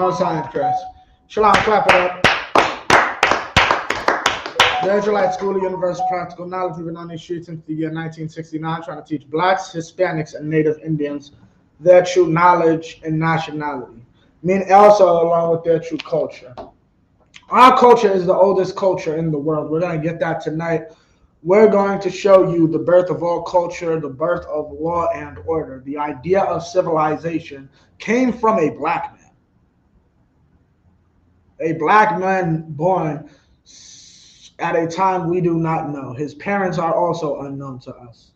No science, Chris. Shalom, clap it up. The Israelite School of Universal Practical Knowledge, we've been on these streets since the year 1969, trying to teach blacks, Hispanics, and Native Indians their true knowledge and nationality. Meaning also along with their true culture. Our culture is the oldest culture in the world. We're going to get that tonight. We're going to show you the birth of all culture, the birth of law and order. The idea of civilization came from a black man. A black man born at a time we do not know. His parents are also unknown to us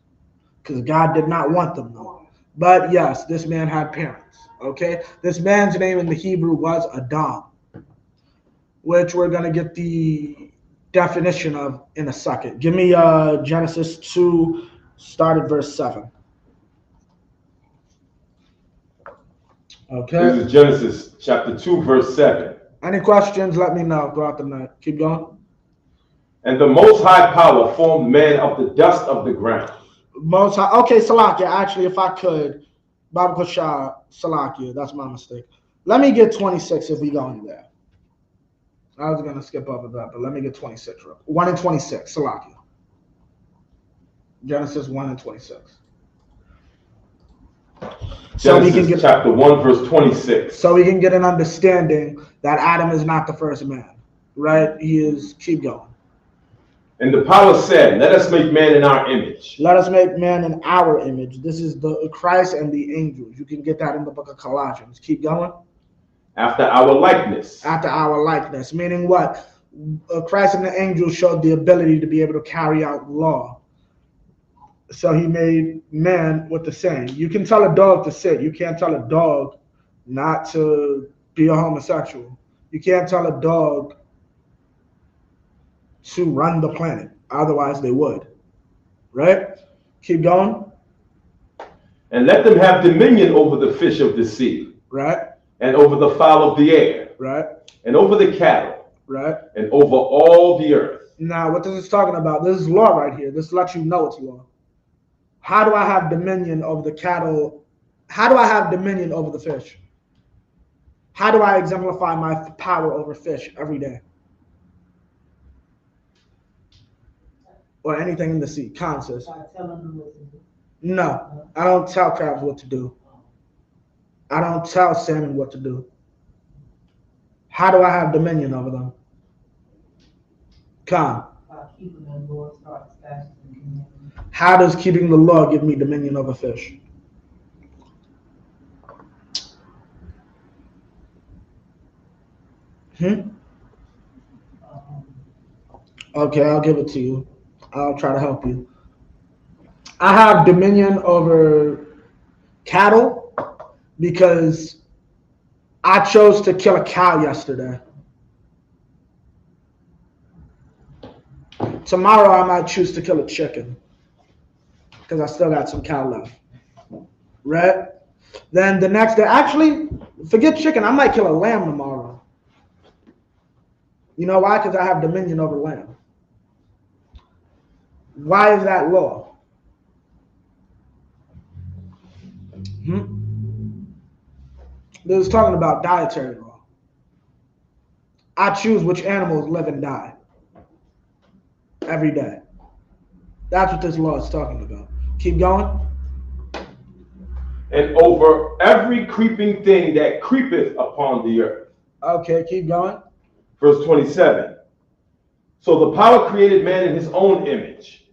because God did not want them known. But yes, this man had parents, okay? This man's name in the Hebrew was Adam, which we're going to get the definition of in a second. Give me Genesis 2, start at verse 7. Okay. This is Genesis chapter 2, verse 7. Any questions, let me know throughout the night. Keep going. And the Most High Power formed man of the dust of the ground. Most High. Okay, Salakia. Actually, if I could, Baba Kushah, Salakia. That's my mistake. Let me get 26 if we go in there. I was going to skip over that, but let me get 26. 1 and 26, Salakia. Genesis 1 and 26. So we can get chapter 1, verse 26. So we can get an understanding that Adam is not the first man, right? He is, keep going. And the power said, let us make man in our image. Let us make man in our image. This is the Christ and the angels. You can get that in the book of Colossians. Keep going. After our likeness. After our likeness. Meaning what? Christ and the angels showed the ability to be able to carry out law. So he made man with the same. You can tell a dog to sit. You can't tell a dog not to be a homosexual. You can't tell a dog to run the planet. Otherwise they would. Right? Keep going. And let them have dominion over the fish of the sea. Right? And over the fowl of the air. Right? And over the cattle. Right? And over all the earth. Now, what this is talking about, this is law right here. This lets you know it's law. How do I have dominion over the cattle? How do I have dominion over the fish? How do I exemplify my power over fish every day? Or anything in the sea, conscious. No, I don't tell crabs what to do. I don't tell salmon what to do. How do I have dominion over them? Come. How does keeping the law give me dominion over fish? Okay, I'll give it to you. I'll try to help you. I have dominion over cattle because I chose to kill a cow yesterday. Tomorrow I might choose to kill a chicken because I still got some cow left. Right? Then the next day, actually, forget chicken, I might kill a lamb tomorrow. You know why? Because I have dominion over lamb. Why is that law? This is talking about dietary law. I choose which animals live and die every day. That's what this law is talking about. Keep going. And over every creeping thing that creepeth upon the earth. Okay, keep going. Verse 27. So the power created man in his own image.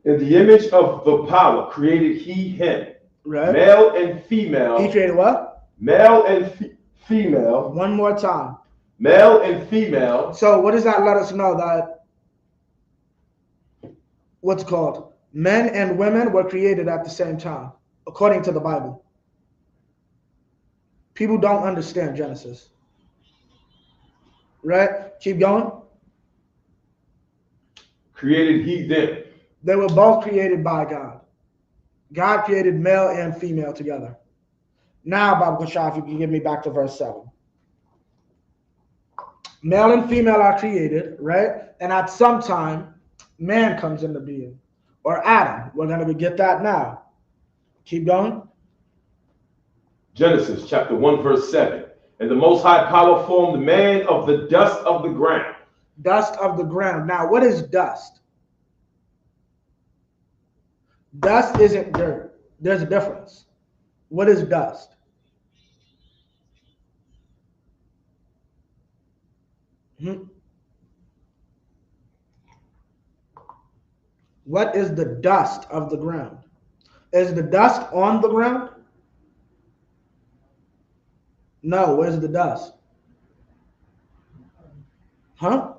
In the image of the power created he him. Right. Male and female. He created what? Male and female. One more time. Male and female. So what does that let us know? That what's called? Men and women were created at the same time, according to the Bible. People don't understand Genesis. Right? Keep going. Created he them. They were both created by God. God created male and female together. Now, Baba Kushah, if you can give me back to verse 7. Male and female are created, right? And at some time, man comes into being. Or Adam. We're going to get that now. Keep going. Genesis chapter 1, verse 7. And the Most High Power formed man of the dust of the ground. Dust of the ground. Now, what is dust? Dust isn't dirt. There's a difference. What is dust? What is the dust of the ground? Is the dust on the ground? No, where's the dust? Huh?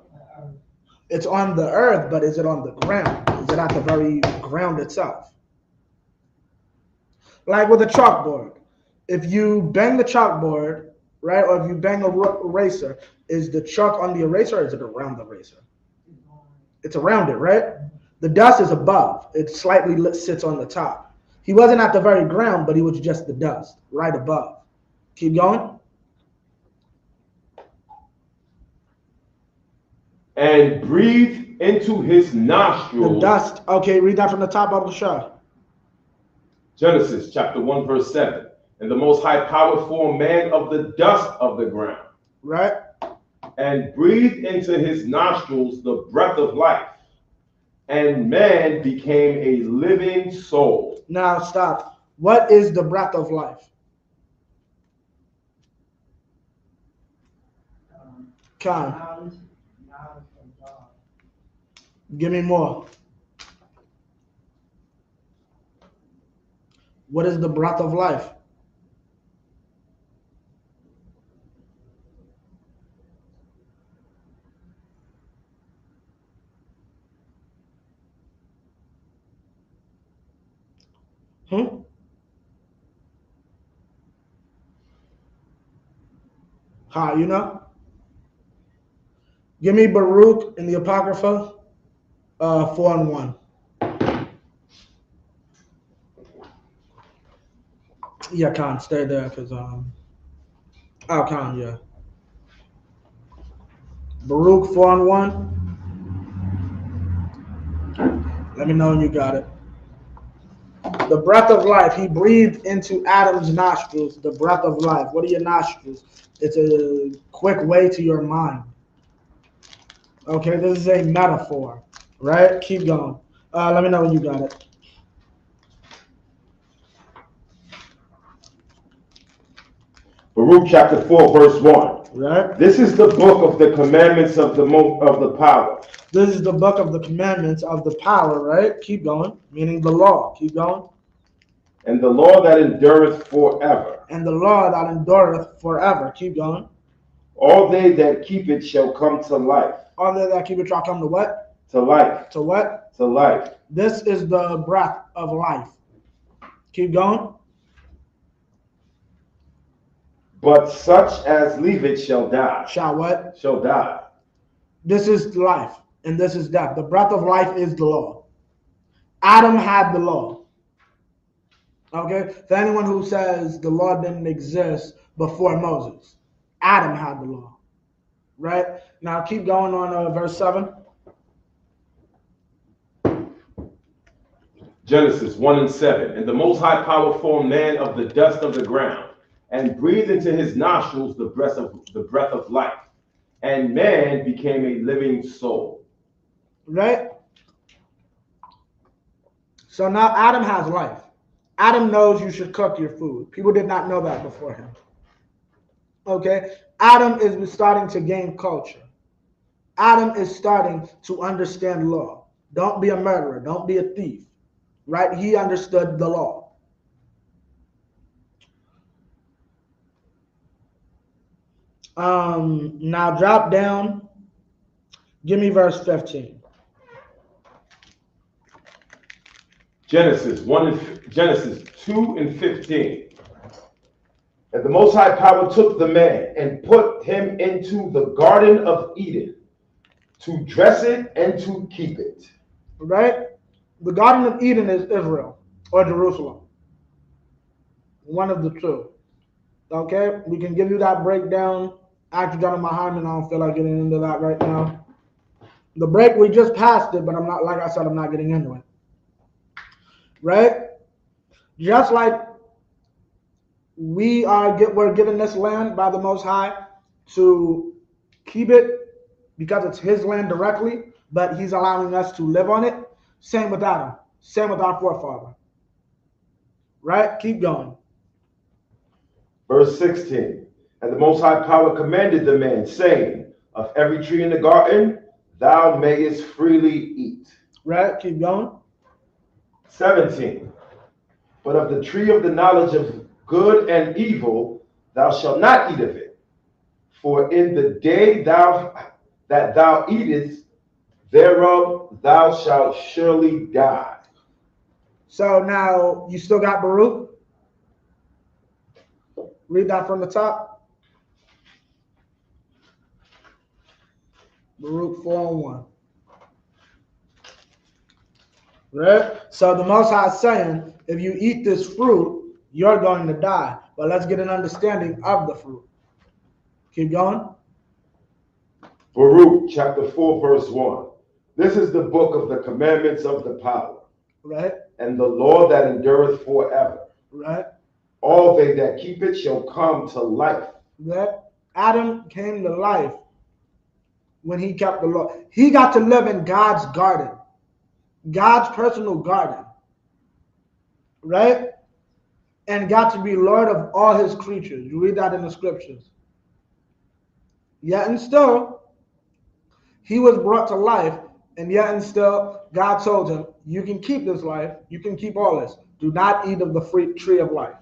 It's on the earth, but is it on the ground? Is it at the very ground itself? Like with a chalkboard. If you bang the chalkboard, right, or if you bang a eraser, is the chalk on the eraser or is it around the eraser? It's around it, right? The dust is above. It slightly sits on the top. He wasn't at the very ground, but he was just the dust, right above. Keep going. And breathed into his nostrils. The dust. Okay, read that from the top of the show. Genesis chapter 1, verse 7. And the Most High Power formed man of the dust of the ground. Right. And breathed into his nostrils the breath of life. And man became a living soul. Now stop. What is the breath of life? Khan. Give me more. What is the breath of life? How, you know? Give me Baruch in the Apocrypha, 4:1. Yeah, Khan, stay there, because, Khan, yeah. Baruch 4:1. Let me know when you got it. The breath of life. He breathed into Adam's nostrils, the breath of life. What are your nostrils? It's a quick way to your mind. Okay, this is a metaphor, right? Keep going. Let me know when you got it. Baruch chapter 4, verse 1. Right? This is the book of the commandments of the power. This is the book of the commandments of the power, right? Keep going. Meaning the law. Keep going. And the law that endureth forever. And the law that endureth forever. Keep going. All they that keep it shall come to life. All they that keep it shall come to what? To life. To what? To life. This is the breath of life. Keep going. But such as leave it shall die. Shall what? Shall die. This is life, and this is death. The breath of life is the law. Adam had the law. Okay? For anyone who says the law didn't exist before Moses, Adam had the law. Right? Now keep going on verse 7. Genesis 1 and 7. And the Most High Power formed man of the dust of the ground, and breathed into his nostrils the breath of life. And man became a living soul. Right? So now Adam has life. Adam knows you should cook your food. People did not know that before him. Okay? Adam is starting to gain culture. Adam is starting to understand law. Don't be a murderer. Don't be a thief. Right? He understood the law. Now drop down. Give me verse 15. Genesis 2 and 15. And the Most High Power took the man and put him into the Garden of Eden to dress it and to keep it. Right? The Garden of Eden is Israel or Jerusalem. One of the two. Okay? We can give you that breakdown. Actually, John Muhammad, I don't feel like getting into that right now. The break, we just passed it, but I'm not, like I said, I'm not getting into it. Right? Just like we're given this land by the Most High to keep it because it's His land directly, but He's allowing us to live on it. Same with Adam. Same with our forefather. Right? Keep going. Verse 16. And the Most High Power commanded the man, saying, of every tree in the garden thou mayest freely eat. Right? Keep going. 17. But of the tree of the knowledge of good and evil thou shalt not eat of it. For in the day that thou eatest thereof thou shalt surely die. So now you still got Baruch? Read that from the top. Baruch 4:1. Right? So the Most High is saying, if you eat this fruit, you're going to die. But let's get an understanding of the fruit. Keep going. Baruch chapter 4 verse 1. This is the book of the commandments of the power. Right? And the law that endureth forever. Right? All they that keep it shall come to life. Right? Adam came to life when he kept the law. He got to live in God's garden. God's personal garden. Right? And got to be Lord of all His creatures. You read that in the scriptures. Yet and still, he was brought to life, and yet and still, God told him, you can keep this life, you can keep all this. Do not eat of the fruit tree of life,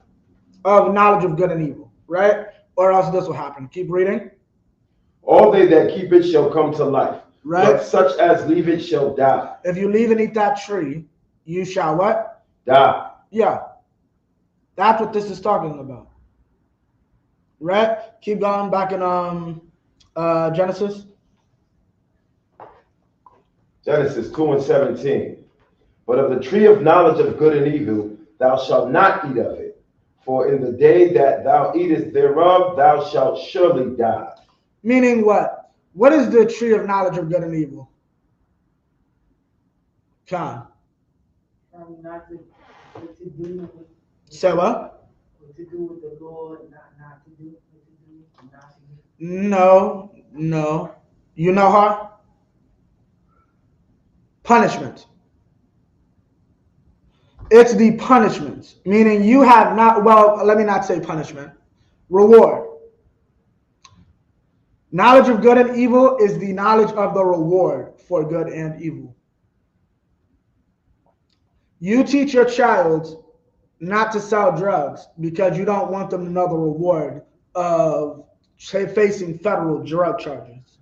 of knowledge of good and evil, right? Or else this will happen. Keep reading. All they that keep it shall come to life, right? But such as leave it shall die. If you leave and eat that tree, you shall what? Die. Yeah. That's what this is talking about. Right? Keep going back in Genesis. Genesis 2:17. But of the tree of knowledge of good and evil, thou shalt not eat of it. For in the day that thou eatest thereof, thou shalt surely die. Meaning what? What is the tree of knowledge of good and evil? Khan. Not to do. Say what? What to do with the Lord, not to do. What to do, not to do. No. You know her? Punishment. It's the punishment. Meaning you have not, well, let me not say punishment. Reward. Knowledge of good and evil is the knowledge of the reward for good and evil. You teach your child not to sell drugs because you don't want them to know the reward of facing federal drug charges.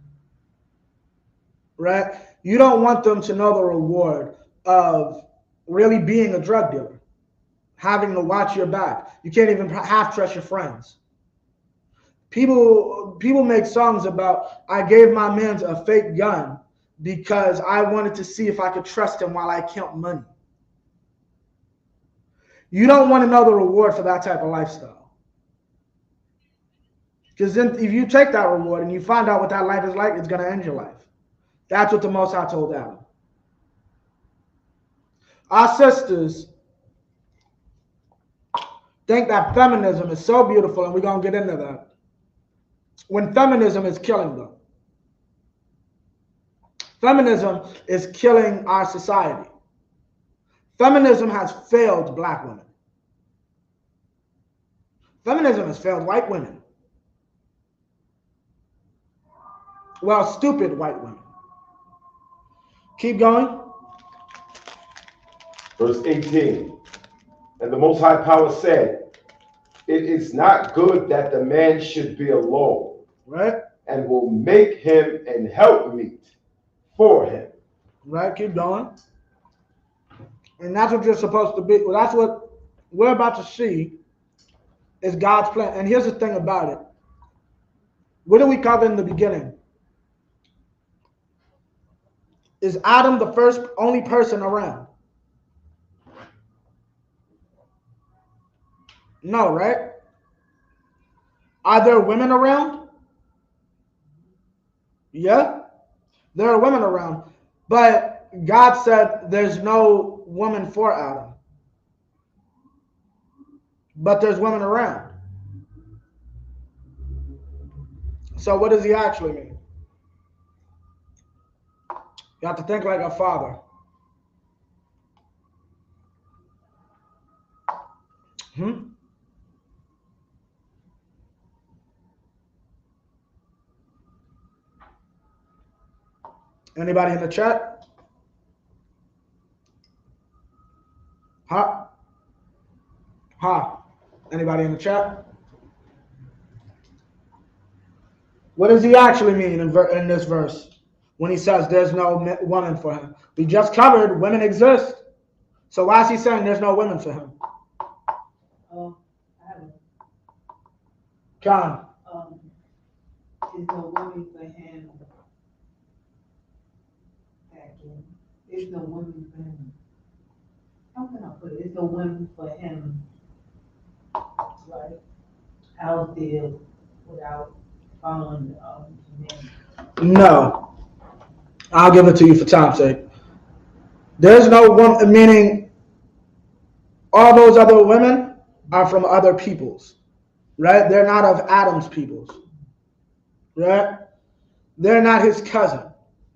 Right? You don't want them to know the reward of really being a drug dealer, having to watch your back. You can't even half trust your friends. People make songs about, I gave my man a fake gun because I wanted to see if I could trust him while I count money. You don't want to know the reward for that type of lifestyle. Because then if you take that reward and you find out what that life is like, it's going to end your life. That's what the Most High told Adam. Our sisters think that feminism is so beautiful, and we're going to get into that, when feminism is killing them. Feminism is killing our society. Feminism has failed black women. Feminism has failed white women. Well, stupid white women. Keep going. Verse 18. And the Most High Power said, it is not good that the man should be alone. Right. And will make him an helpmeet for him. Right. Keep going. And that's what you're supposed to be. Well, that's what we're about to see is God's plan. And here's the thing about it. What did we cover in the beginning? Is Adam the first only person around? No, right? Are there women around? Yeah, there are women around. But God said there's no woman for Adam. But there's women around. So what does he actually mean? You have to think like a father. Hmm? Anybody in the chat? Huh? Huh? Anybody in the chat? What does he actually mean in this verse when he says there's no woman for him? We just covered women exist. So why is he saying there's no women for him? I have Con. there's no woman for him back in. There's no woman for him. How can I put it? There's no women for him, right, out there without following humanity. No. I'll give it to you for time's sake. There's no woman, meaning all those other women are from other peoples, right? They're not of Adam's peoples, right? They're not his cousin.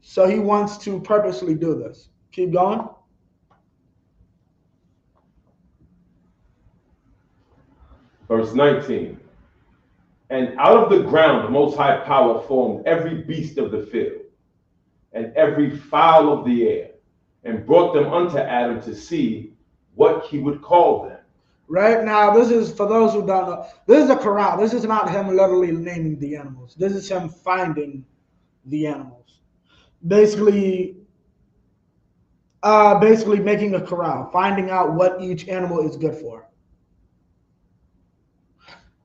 So he wants to purposely do this. Keep going. Verse 19. And out of the ground the Most High Power formed every beast of the field and every fowl of the air, and brought them unto Adam to see what he would call them. Right now, this is for those who don't know. This is a corral. This is not him literally naming the animals. This is him finding the animals. Basically making a corral, finding out what each animal is good for.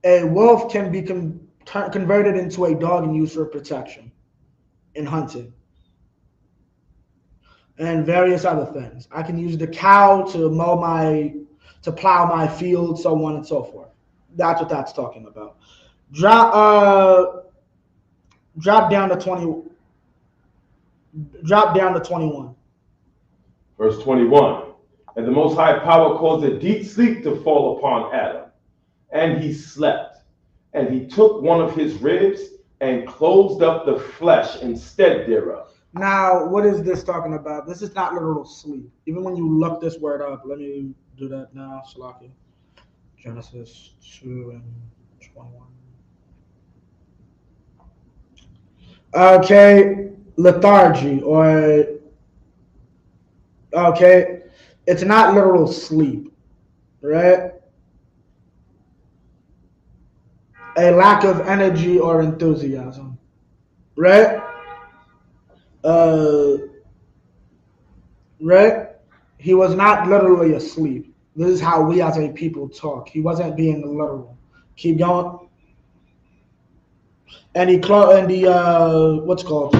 A wolf can be converted into a dog and used for protection in hunting and various other things. I can use the cow to plow my field, so on and so forth. That's what that's talking about. Drop down to 20. Drop down to 21. Verse 21. And the Most High Power caused a deep sleep to fall upon Adam, and he slept. And he took one of his ribs and closed up the flesh instead thereof. Now, what is this talking about? This is not literal sleep. Even when you look this word up, let me do that now, Shalaki. Genesis 2 and 21. Okay, lethargy, okay, it's not literal sleep, right? A lack of energy or enthusiasm, right? Right? He was not literally asleep. This is how we as a people talk. He wasn't being literal. Keep going. And what's called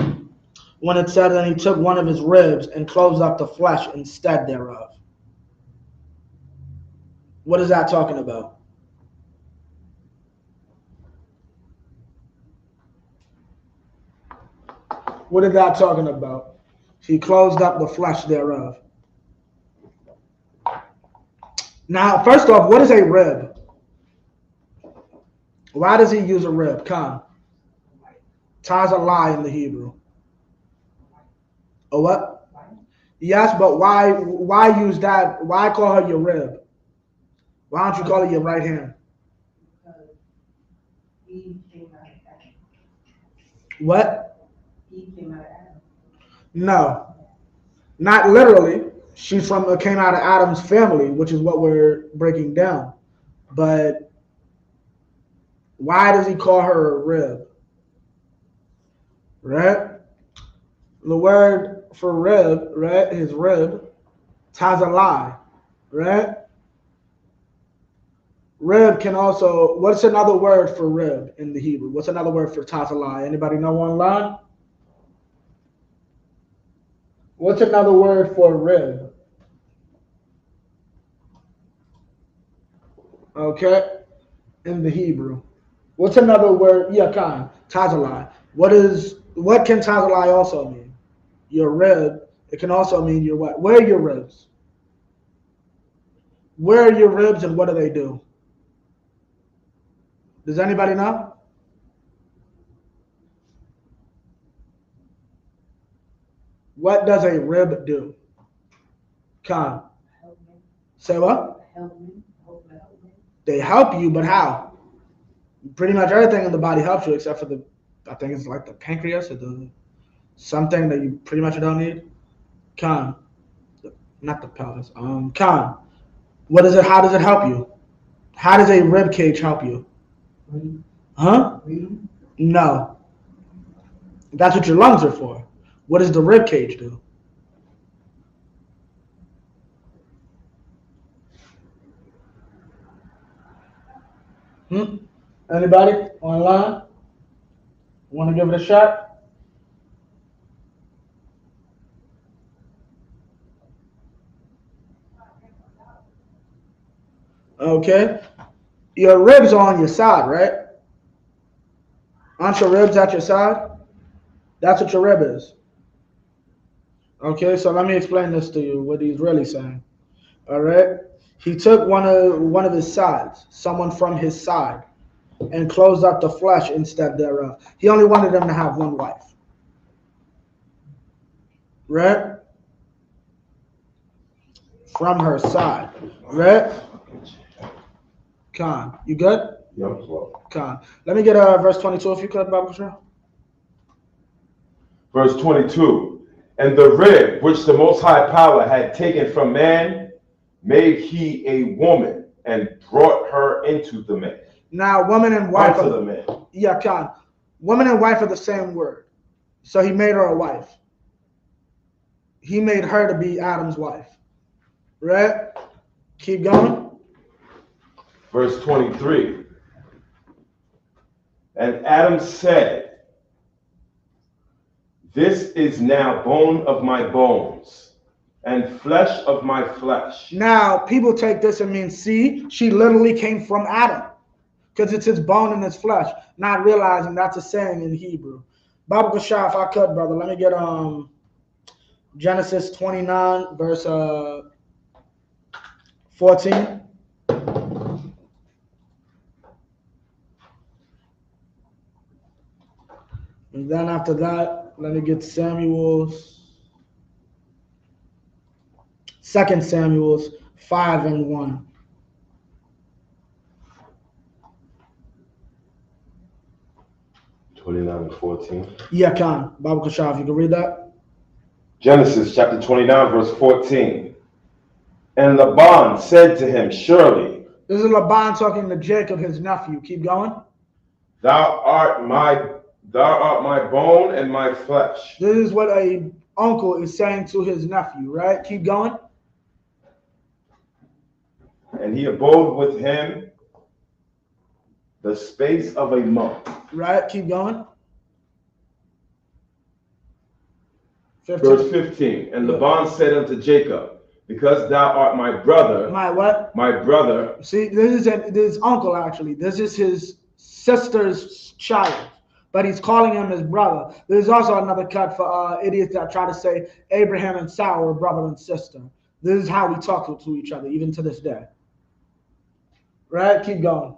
when it said, and he took one of his ribs and closed up the flesh instead thereof. What is that talking about? What is that talking about? He closed up the flesh thereof. Now, first off, what is a rib? Why does he use a rib? Come. Ties a lie in the Hebrew. A what? Yes, but why use that? Why call her your rib? Why don't you call it your right hand? Because Eve came out of Adam. What? Eve came out of Adam. No, not literally. She's came out of Adam's family, which is what we're breaking down. But why does he call her a rib? Right? The word for rib, right, is rib, tazalai, right? Rib can also, what's another word for rib in the Hebrew? What's another word for tazalai? Anybody know online? What's another word for rib? Okay, in the Hebrew. What's another word? Yakan, tazalai. What can tazalai also mean? Your rib. It can also mean your what? Where are your ribs? Where are your ribs and what do they do? Does anybody know? What does a rib do? Con. Help me, Say what? help me, help me. They help you, but how? Pretty much everything in the body helps you except for the, I think it's like the pancreas or the something that you pretty much don't need. Con. Not the pelvis. Con. What is it? How does it help you? How does a rib cage help you? Breathe, Huh? breathe. No. That's what your lungs are for. What does the rib cage do? Anybody online? Want to give it a shot? Okay. Your ribs are on your side, right? Aren't your ribs at your side? That's what your rib is. Okay, so let me explain this to you, what he's really saying. All right. He took one of his sides, someone from his side, and closed up the flesh instead thereof. He only wanted them to have one wife. Right? From her side. Right? Khan. You good? Yep, well. Khan. Let me get verse 22 if you could, Bible Patrol. Verse 22. And the rib which the Most High Power had taken from man, made he a woman and brought her into the man. Now, woman and wife. Unto the man. Yeah, Khan. Woman and wife are the same word. So he made her a wife. He made her to be Adam's wife. Right? Keep going. Verse 23. And Adam said, this is now bone of my bones and flesh of my flesh. Now, people take this and mean, see, she literally came from Adam because it's his bone and his flesh, not realizing that's a saying in Hebrew. Bible Kashah, if I could, brother, let me get Genesis 29, verse 14. And then after that, let me get Samuel's, 2 Samuel's 5 and 1. And 14. Yeah, Khan. Bible Kashaf, you can read that? Genesis chapter 29, verse 14. And Laban said to him, surely. This is Laban talking to Jacob, his nephew. Keep going. Thou art my bone and my flesh. This is what a uncle is saying to his nephew, right? Keep going. And he abode with him the space of a month. Right, keep going. 15. Verse 15. And Laban said unto Jacob, because thou art my brother. My what? My brother. See, this is uncle actually. This is his sister's child, but he's calling him his brother. There's also another cut for idiots that try to say Abraham and Sarah were brother and sister. This is how we talk to each other, even to this day. Right, keep going.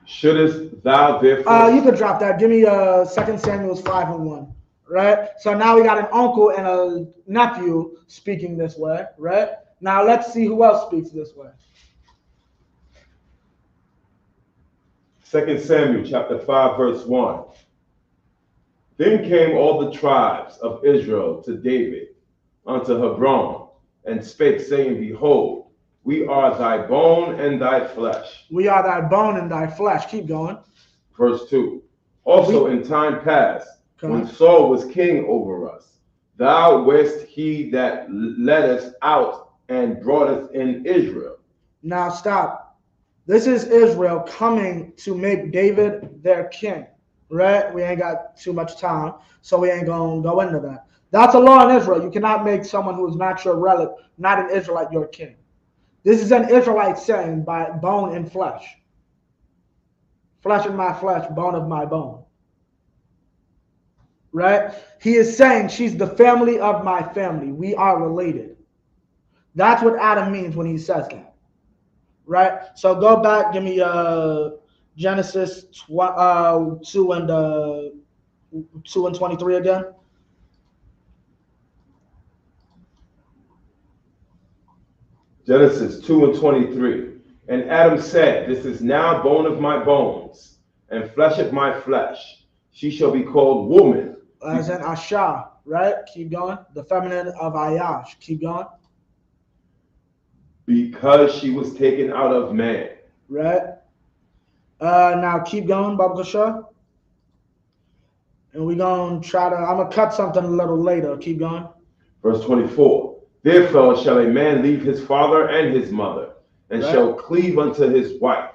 Shouldest thou therefore? You could drop that. Give me 2 Samuel 5 and 1. Right? So now we got an uncle and a nephew speaking this way, right? Now let's see who else speaks this way. 2 Samuel chapter 5, verse 1. Then came all the tribes of Israel to David unto Hebron, and spake, saying, behold, we are thy bone and thy flesh. We are thy bone and thy flesh. Keep going. Verse 2. Also in time past, when Saul was king over us, thou wast he that led us out and brought us in Israel. Now stop. This is Israel coming to make David their king, right? We ain't got too much time, so we ain't going to go into that. That's a law in Israel. You cannot make someone who is not your relative, not an Israelite, your king. This is an Israelite saying by bone and flesh. Flesh of my flesh, bone of my bone. Right? He is saying she's the family of my family. We are related. That's what Adam means when he says that. Right? So go back, give me Genesis 2 and 2 and 23 again. Genesis 2 and 23. And Adam said, this is now bone of my bones and flesh of my flesh. She shall be called woman. As in Asha, right? Keep going. The feminine of Ayash. Keep going. Because she was taken out of man. Right? Now keep going, Baba Kasha. And we're going to try to, I'm going to cut something a little later. Keep going. Verse 24. Therefore shall a man leave his father and his mother, and Right. shall cleave unto his wife,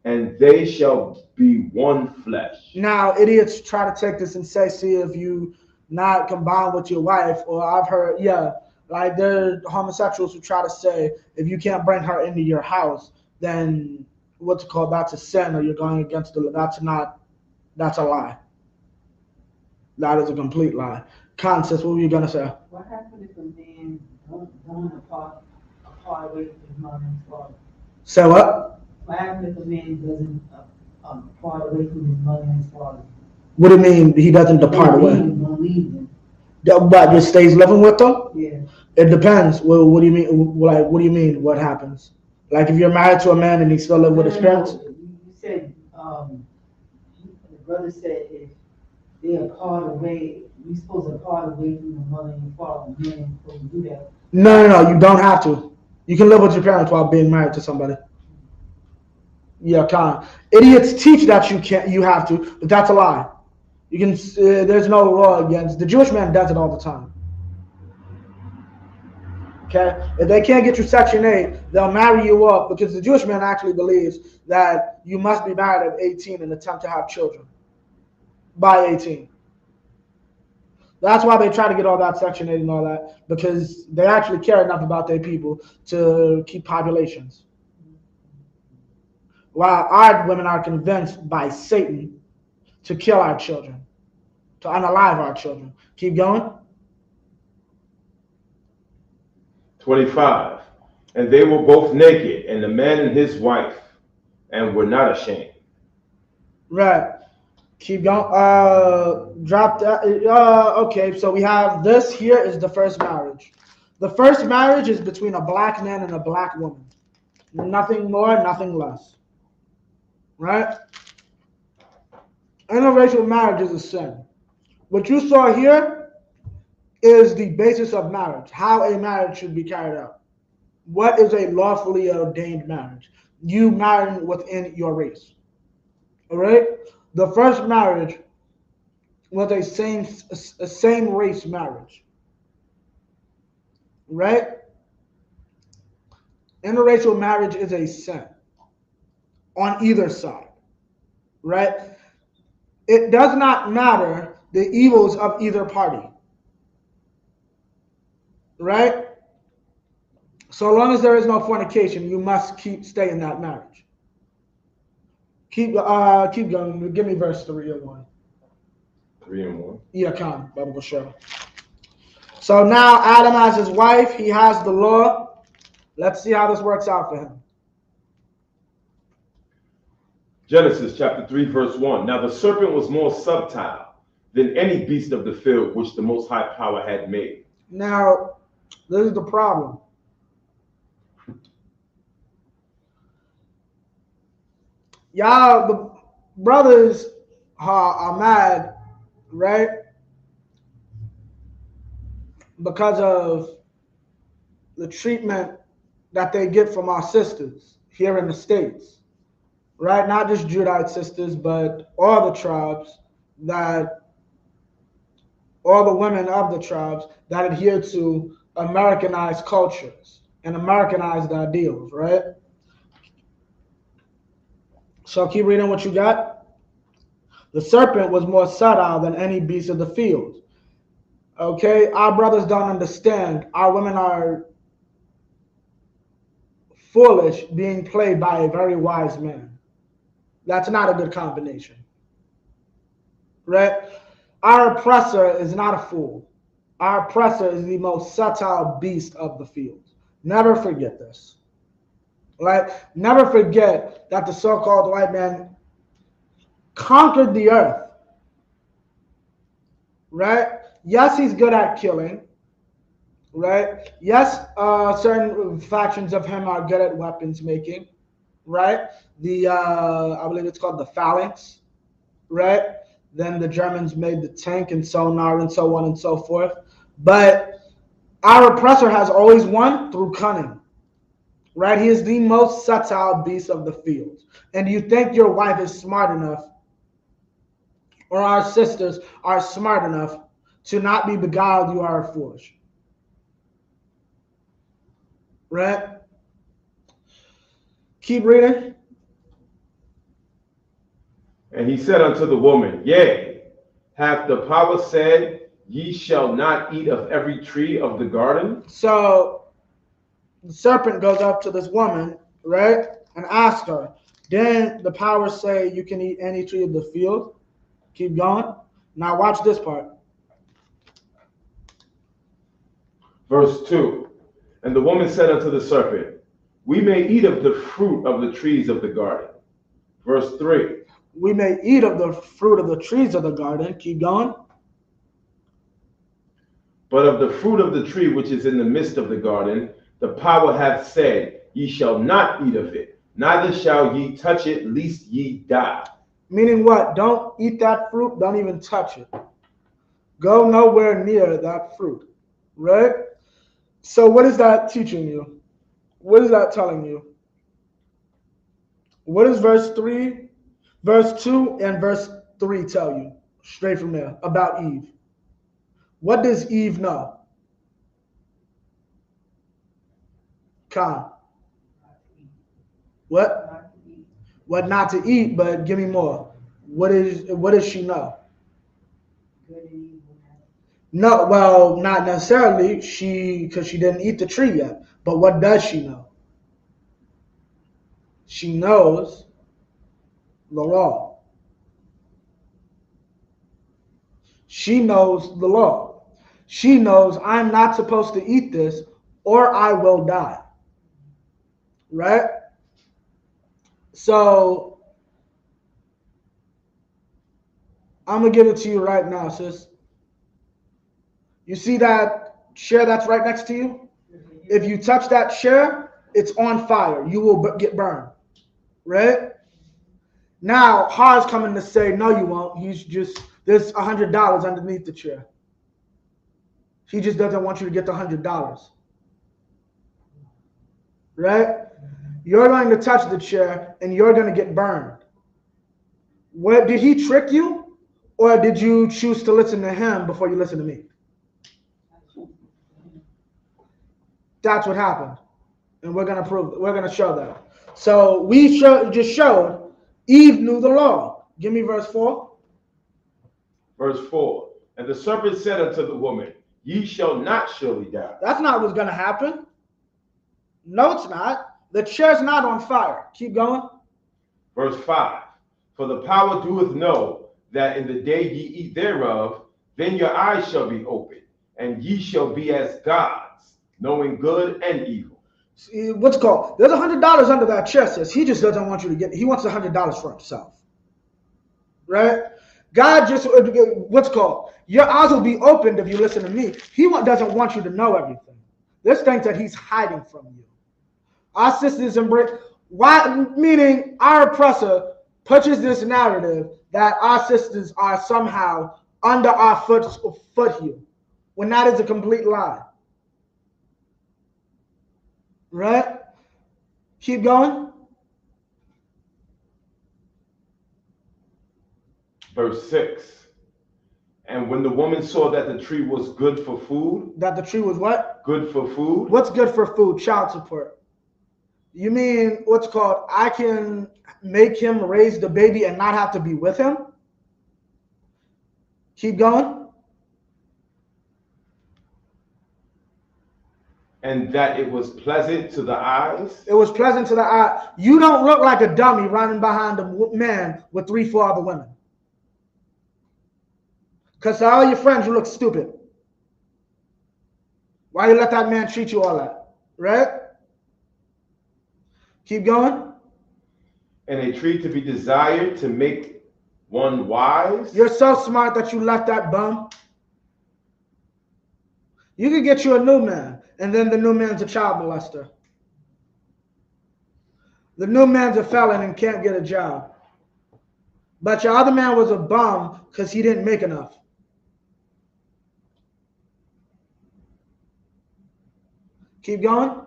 and they shall be one flesh. Now, idiots try to take this and say, see, if you not combine with your wife, or I've heard, yeah, like there are homosexuals who try to say, if you can't bring her into your house, then what's it called, that's a sin, or you're going against the, that's a lie. That is a complete lie. Constance, what were you going to say? What happened if a man don't apart away from his mother and father? Say what? What happened if a man doesn't part away from his mother and his father? What do you mean he doesn't depart away? Don't leave them. But just stays living with them? Yeah. It depends. Well, what do you mean? Like, what do you mean? What happens? Like, if you're married to a man and he still lives with his parents? You said, the brother said if they are part away, you're supposed to part away from your mother and your father. Men ain't supposed to do that. No. You don't have to. You can live with your parents while being married to somebody. Yeah, Khan. Idiots teach that you can't. You have to, but that's a lie. You can. There's no law against. The Jewish man does it all the time. Okay, if they can't get you Section 8, they'll marry you up because the Jewish man actually believes that you must be married at 18 and attempt to have children by 18. That's why they try to get all that Section 8 and all that, because they actually care enough about their people to keep populations. While our women are convinced by Satan to kill our children, to unalive our children. Keep going. 25. And they were both naked, and the man and his wife, and were not ashamed. Right. Keep going. Drop that. Okay, so we have this here is the first marriage. The first marriage is between a black man and a black woman. Nothing more, nothing less. Right? Interracial marriage is a sin. What you saw here is the basis of marriage, how a marriage should be carried out. What is a lawfully ordained marriage? You marrying within your race. All right? The first marriage was a same race marriage. Right? Interracial marriage is a sin on either side. Right? It does not matter the evils of either party. Right? So long as there is no fornication, you must stay in that marriage. Keep going. Give me verse 3 and 1. 3 and 1. Yeah, come, Bible will show. So now Adam has his wife. He has the law. Let's see how this works out for him. Genesis chapter 3, verse 1. Now the serpent was more subtle than any beast of the field which the Most High Power had made. Now, this is the problem. Y'all, the brothers are mad, right? Because of the treatment that they get from our sisters here in the States, right? Not just Judite sisters, but all the tribes all the women of the tribes that adhere to Americanized cultures and Americanized ideals, right? So keep reading what you got. The serpent was more subtle than any beast of the field. Okay, our brothers don't understand. Our women are foolish being played by a very wise man. That's not a good combination. Right? Our oppressor is not a fool. Our oppressor is the most subtle beast of the field. Never forget this. Right? Never forget that the so-called white man conquered the earth. right? Yes, he's good at killing, right? Yes, certain factions of him are good at weapons making, right? I believe it's called the phalanx, right? Then the Germans made the tank and sonar and so on and so forth. But our oppressor has always won through cunning, right? He is the most subtle beast of the field. And you think your wife is smart enough, or our sisters are smart enough to not be beguiled, you are foolish, right? Keep reading. And he said unto the woman, Yea, hath the power said, Ye shall not eat of every tree of the garden? So the serpent goes up to this woman, right, and asks her, didn't the power say you can eat any tree of the field? Keep going. Now watch this part. Verse 2. And the woman said unto the serpent, We may eat of the fruit of the trees of the garden. Verse 3. We may eat of the fruit of the trees of the garden. Keep going. But of the fruit of the tree which is in the midst of the garden, the power hath said, Ye shall not eat of it, neither shall ye touch it, lest ye die. Meaning what? Don't eat that fruit. Don't even touch it. Go nowhere near that fruit, right? So what is that teaching you? What is that telling you? What does verse 2 and verse 3 tell you? Straight from there about Eve. What does Eve know? Khan. What? What not to eat, but give me more. What does she know? No, well, not necessarily. Because she didn't eat the tree yet. But what does she know? She knows the law. She knows the law. She knows I'm not supposed to eat this or I will die. Right? So I'm going to give it to you right now, sis. You see that chair that's right next to you? If you touch that chair, it's on fire. You will get burned. Right? Now, Har's coming to say, no, you won't. There's $100 underneath the chair. He just doesn't want you to get the $100. Right? You're going to touch the chair and you're going to get burned. What, did he trick you? Or did you choose to listen to him before you listen to me? That's what happened. And we're going to show that. So we just showed Eve knew the law. Give me verse 4. Verse 4. And the serpent said unto the woman, Ye shall not surely die. That's not what's going to happen. No, it's not. The chair's not on fire. Keep going. Verse 5. For the power doeth know that in the day ye eat thereof, then your eyes shall be opened, and ye shall be as gods, knowing good and evil. What's it called? There's $100 under that chair, sis. He just doesn't want you to get. He wants $100 for himself, right? God just what's it called? Your eyes will be opened if you listen to me. He doesn't want you to know everything. There's things that he's hiding from you. Our sisters embrace. Why? Meaning our oppressor pushes this narrative that our sisters are somehow under our foothill, when that is a complete lie. Right? Keep going. Verse 6. And when the woman saw that the tree was good for food. That the tree was what? Good for food. What's good for food? Child support. You mean what's called I can make him raise the baby and not have to be with him? Keep going. And that it was pleasant to the eyes. It was pleasant to the eye. You don't look like a dummy running behind a man with 3-4 other women. Because to all your friends, you look stupid. Why you let that man treat you all that? Right? Keep going. And a tree to be desired to make one wise. You're so smart that you left that bum. You could get you a new man, and then the new man's a child molester. The new man's a felon and can't get a job. But your other man was a bum because he didn't make enough. Keep going.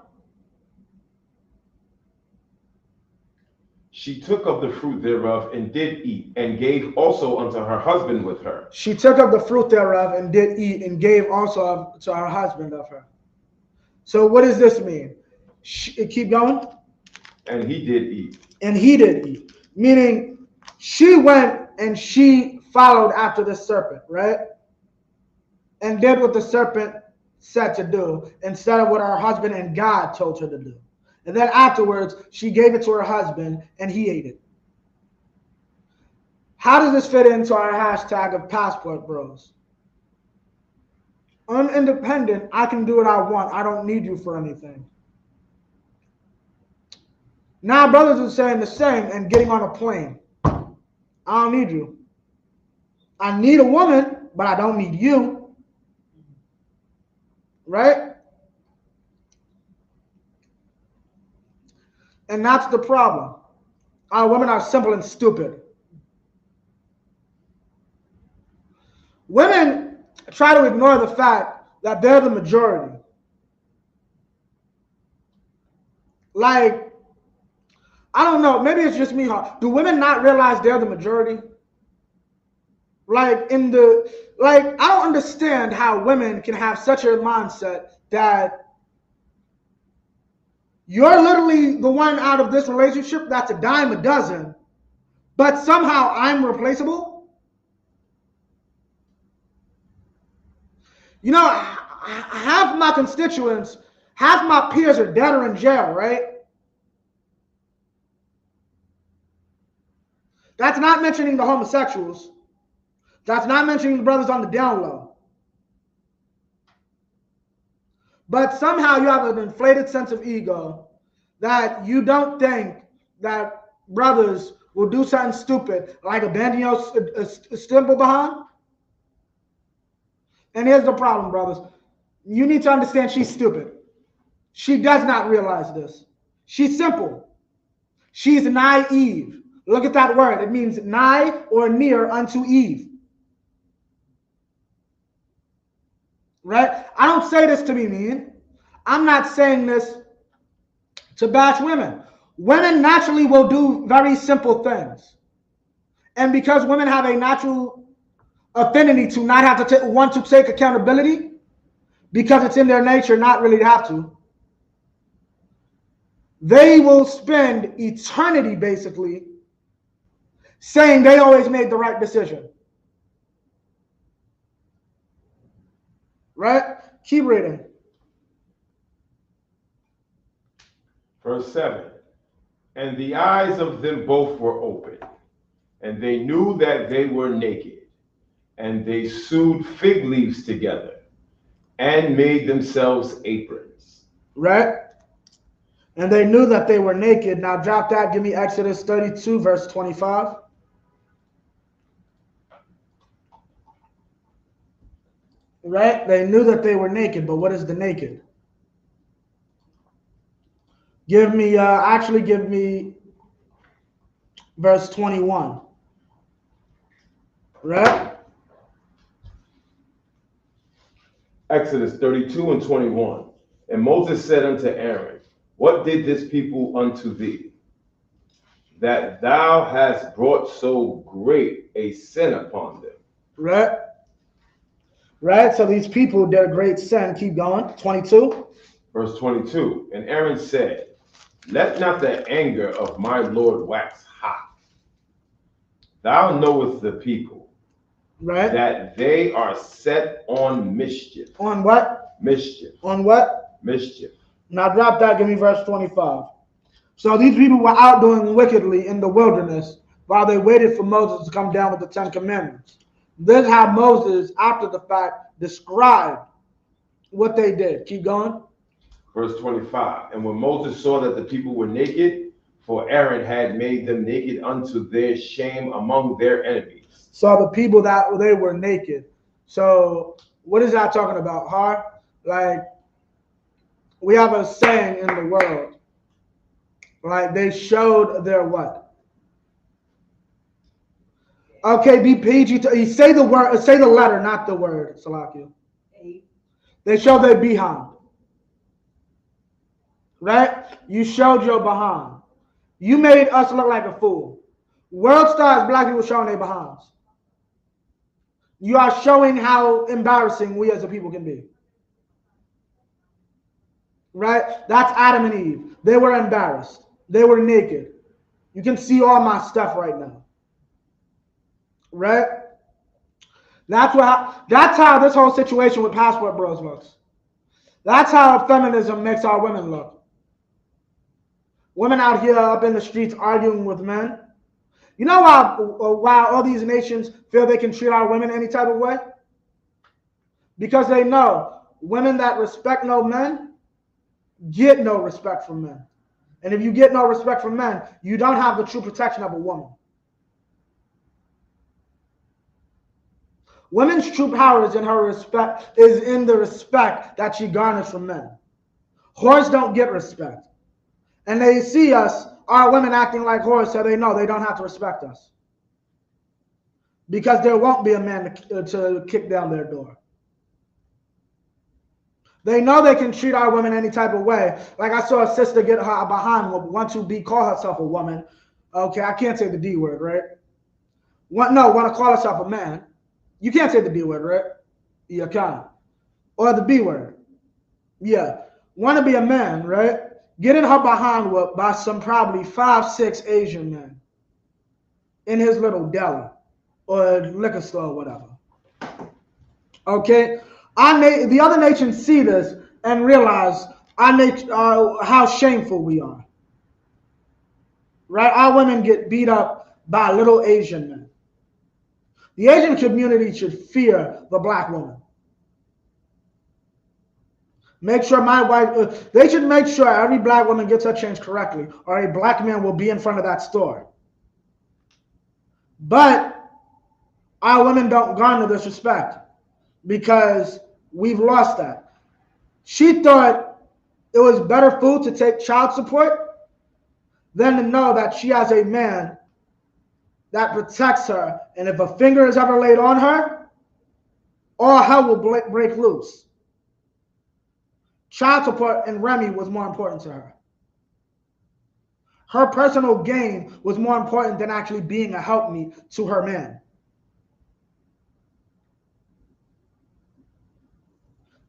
She took of the fruit thereof and did eat, and gave also unto her husband with her. She took of the fruit thereof and did eat, and gave also to her husband of her. So what does this mean? Keep going. And he did eat. And he did eat. Meaning she went and she followed after the serpent, right? And did what the serpent said to do instead of what her husband and God told her to do. And then afterwards, she gave it to her husband and he ate it. How does this fit into our hashtag of Passport Bros? I'm independent. I can do what I want. I don't need you for anything. Now brothers are saying the same and getting on a plane. I don't need you. I need a woman, but I don't need you. Right? And that's the problem. Our women are simple and stupid. Women try to ignore the fact that they're the majority. Like, I don't know, maybe it's just me. Do women not realize they're the majority? I don't understand how women can have such a mindset that you're literally the one out of this relationship that's a dime a dozen, but somehow I'm replaceable. You know, half my constituents, half my peers are dead or in jail, right? That's not mentioning the homosexuals. That's not mentioning the brothers on the down low. But somehow you have an inflated sense of ego that you don't think that brothers will do something stupid like abandon your simple behind. And here's the problem, brothers. You need to understand she's stupid. She does not realize this. She's simple. She's naive. Look at that word. It means nigh or near unto Eve. Right? I don't say this to be mean. I'm not saying this to bash women. Women naturally will do very simple things. And because women have a natural affinity to not have to want to take accountability, because it's in their nature not really to have to, they will spend eternity basically saying they always made the right decision. Right? Keep reading. Verse 7. And the eyes of them both were open, and they knew that they were naked, and they sewed fig leaves together and made themselves aprons. Right? And they knew that they were naked. Now drop that. Give me Exodus 32, verse 25. Right? They knew that they were naked, but what is the naked? Give me verse 21. Right? Exodus 32 and 21. And Moses said unto Aaron, what did this people unto thee, that thou hast brought so great a sin upon them? Right? Right? So these people did a great sin. Keep going. 22. Verse 22. And Aaron said, let not the anger of my Lord wax hot. Thou knowest the people, right, that they are set on mischief. On what? Mischief. On what? Mischief. Now drop that, give me verse 25. So these people were out doing wickedly in the wilderness while they waited for Moses to come down with the 10 Commandments. This is how Moses, after the fact, described what they did. Keep going. Verse 25. And when Moses saw that the people were naked, for Aaron had made them naked unto their shame among their enemies. So the people that they were naked. So what is that talking about, Har? Like, we have a saying in the world, like they showed their what? Okay, be PG. Say the word, say the letter, not the word, Salakia. They showed their behind. Right? You showed your behind. You made us look like a fool. World stars, black people showing their behinds. You are showing how embarrassing we as a people can be. Right? That's Adam and Eve. They were embarrassed. They were naked. You can see all my stuff right now. Right? That's how this whole situation with Passport Bros looks. That's how feminism makes our women look. Women out here up in the streets arguing with men. You know why all these nations feel they can treat our women any type of way? Because they know women that respect no men get no respect from men. And if you get no respect from men, you don't have the true protection of a woman. Women's true power is in her respect, is in the respect that she garners from men. Whores don't get respect. And they see us, our women acting like whores, so they know they don't have to respect us. Because there won't be a man to kick down their door. They know they can treat our women any type of way. Like I saw a sister get her behind want to call herself a woman. Okay, I can't say the D word, right? Want to call herself a man. You can't say the D word, right? You can. Or the B word. Yeah. Want to be a man, right? Getting her behind whooped by some probably 5'6" Asian men in his little deli or liquor store or whatever. Okay? The other nations see this and realize how shameful we are. Right? Our women get beat up by little Asian men. The Asian community should fear the black woman. Make sure they should make sure every black woman gets her change correctly, or a black man will be in front of that store. But our women don't garner this respect because we've lost that. She thought it was better food to take child support than to know that she has a man that protects her, and if a finger is ever laid on her, all hell will break loose. Child support and Remy was more important to her. Her personal gain was more important than actually being a helpmeet to her man.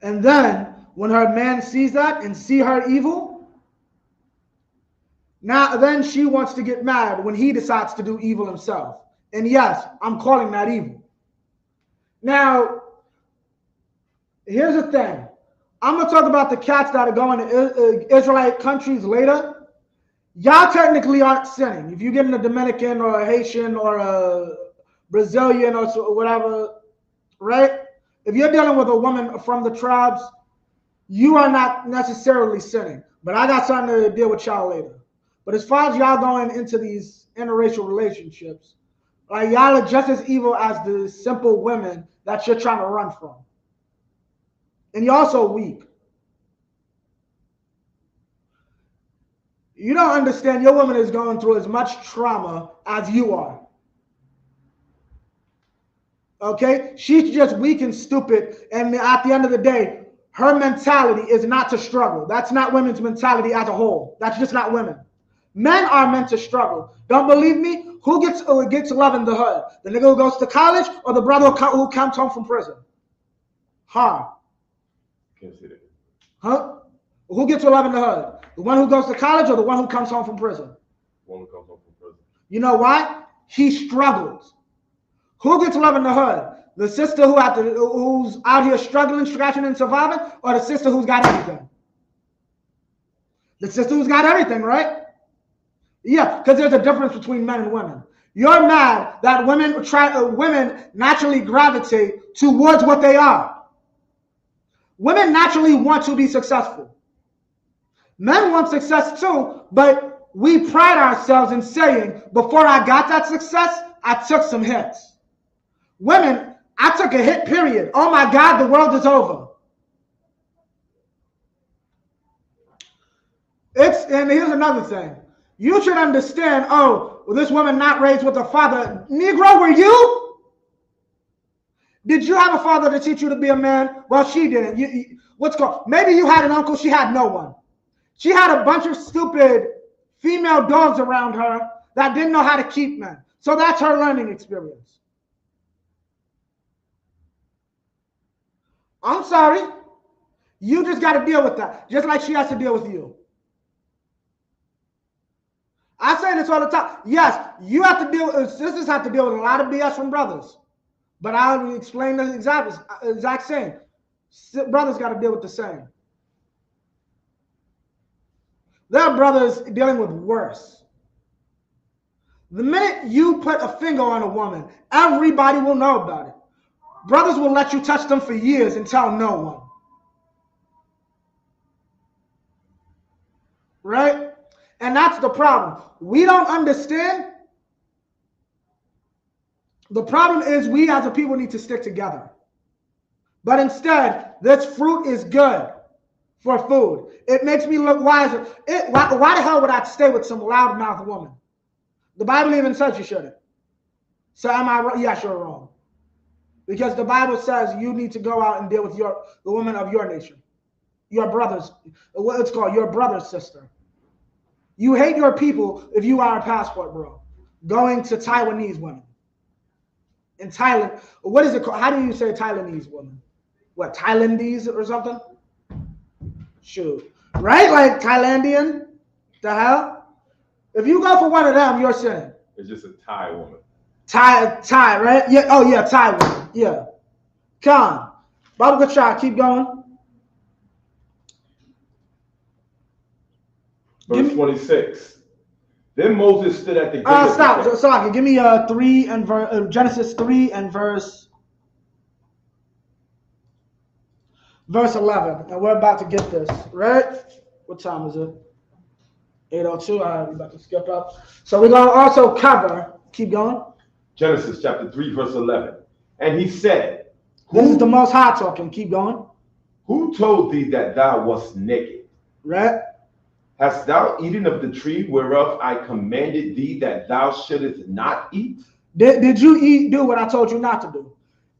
And then, when her man sees that and see her evil, then she wants to get mad when he decides to do evil himself. And yes, I'm calling that evil. Now, here's the thing. I'm going to talk about the cats that are going to Israelite countries later. Y'all technically aren't sinning. If you get in a Dominican or a Haitian or a Brazilian or whatever, right? If you're dealing with a woman from the tribes, you are not necessarily sinning. But I got something to deal with y'all later. But as far as y'all going into these interracial relationships, like y'all are just as evil as the simple women that you're trying to run from. And you're also weak. You don't understand your woman is going through as much trauma as you are. Okay? She's just weak and stupid. And at the end of the day, her mentality is not to struggle. That's not women's mentality as a whole. That's just not women. Men are meant to struggle. Don't believe me? Who gets love in the hood? The nigga who goes to college or the brother who comes home from prison? Huh? Can't see that. Huh? Who gets love in the hood? The one who goes to college or the one who comes home from prison? One who comes home from prison. You know why? He struggles. Who gets love in the hood? The sister who's out here struggling, scratching, and surviving, or the sister who's got everything? The sister who's got everything, right? Yeah, because there's a difference between men and women. You're mad that women naturally gravitate towards what they are. Women naturally want to be successful. Men want success too, but we pride ourselves in saying, before I got that success, I took some hits. Women, I took a hit, period. Oh my God, the world is over. And here's another thing. You should understand, oh, well, this woman not raised with a father. Negro, were you? Did you have a father to teach you to be a man? Well, she didn't. What's called? Maybe you had an uncle, she had no one. She had a bunch of stupid female dogs around her that didn't know how to keep men. So that's her learning experience. I'm sorry. You just got to deal with that, just like she has to deal with you. I say this all the time. Yes, you have to deal with, sisters have to deal with a lot of BS from brothers. But I'll explain the exact same. Brothers got to deal with the same. There are brothers dealing with worse. The minute you put a finger on a woman, everybody will know about it. Brothers will let you touch them for years and tell no one. Right? And that's the problem. We don't understand. The problem is we as a people need to stick together. But instead, this fruit is good for food. It makes me look wiser. Why the hell would I stay with some loudmouth woman? The Bible even says you shouldn't. So am I wrong? Yes, you're wrong. Because the Bible says you need to go out and deal with the woman of your nation. Your brothers, what it's called, your brother's sister. You hate your people if you are a passport bro. Going to Taiwanese women. In Thailand, what is it called? How do you say Taiwanese woman? What, Thailandese or something? Shoot. Right? Like Thailandian? The hell? If you go for one of them, you're sinning. It's just a Thai woman. Thai, right? Yeah. Oh, yeah, Thai woman. Yeah. Come on. Bible Kachai, keep going. Verse 26. Then Moses stood at the gate. Stop. Sorry, give me 3 and Genesis 3 and verse 11. And we're about to get this, right? What time is it? 8:02. All right, we're about to skip up. So we're going to also cover. Keep going. Genesis chapter 3, verse 11. And he said, This is the Most High talking. Keep going. Who told thee that thou wast naked? Right? Hast thou eaten of the tree whereof I commanded thee that thou shouldest not eat? Did you do what I told you not to do?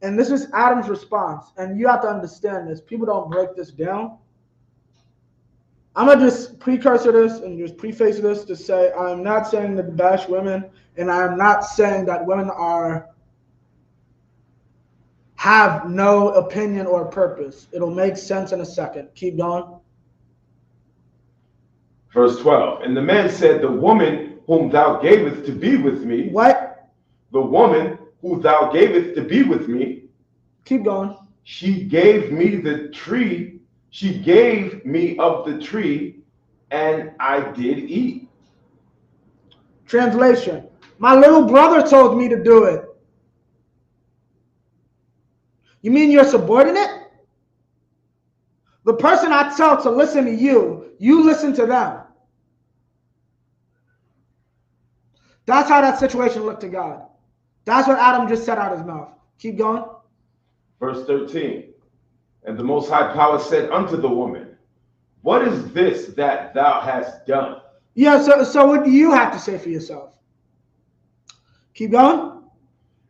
And this is Adam's response. And you have to understand this. People don't break this down. I'm going to just precursor this and just preface this to say I'm not saying to bash women, and I'm not saying that women have no opinion or purpose. It'll make sense in a second. Keep going. Verse 12. And the man said, the woman whom thou gavest to be with me. What? The woman who thou gavest to be with me. Keep going. She gave me the tree. She gave me of the tree, and I did eat. Translation. My little brother told me to do it. You mean you're subordinate? The person I tell to listen to you, you listen to them. That's how that situation looked to God. That's what Adam just said out of his mouth. Keep going. Verse 13. And the Most High Power said unto the woman, what is this that thou hast done? Yeah, so what do you have to say for yourself? Keep going.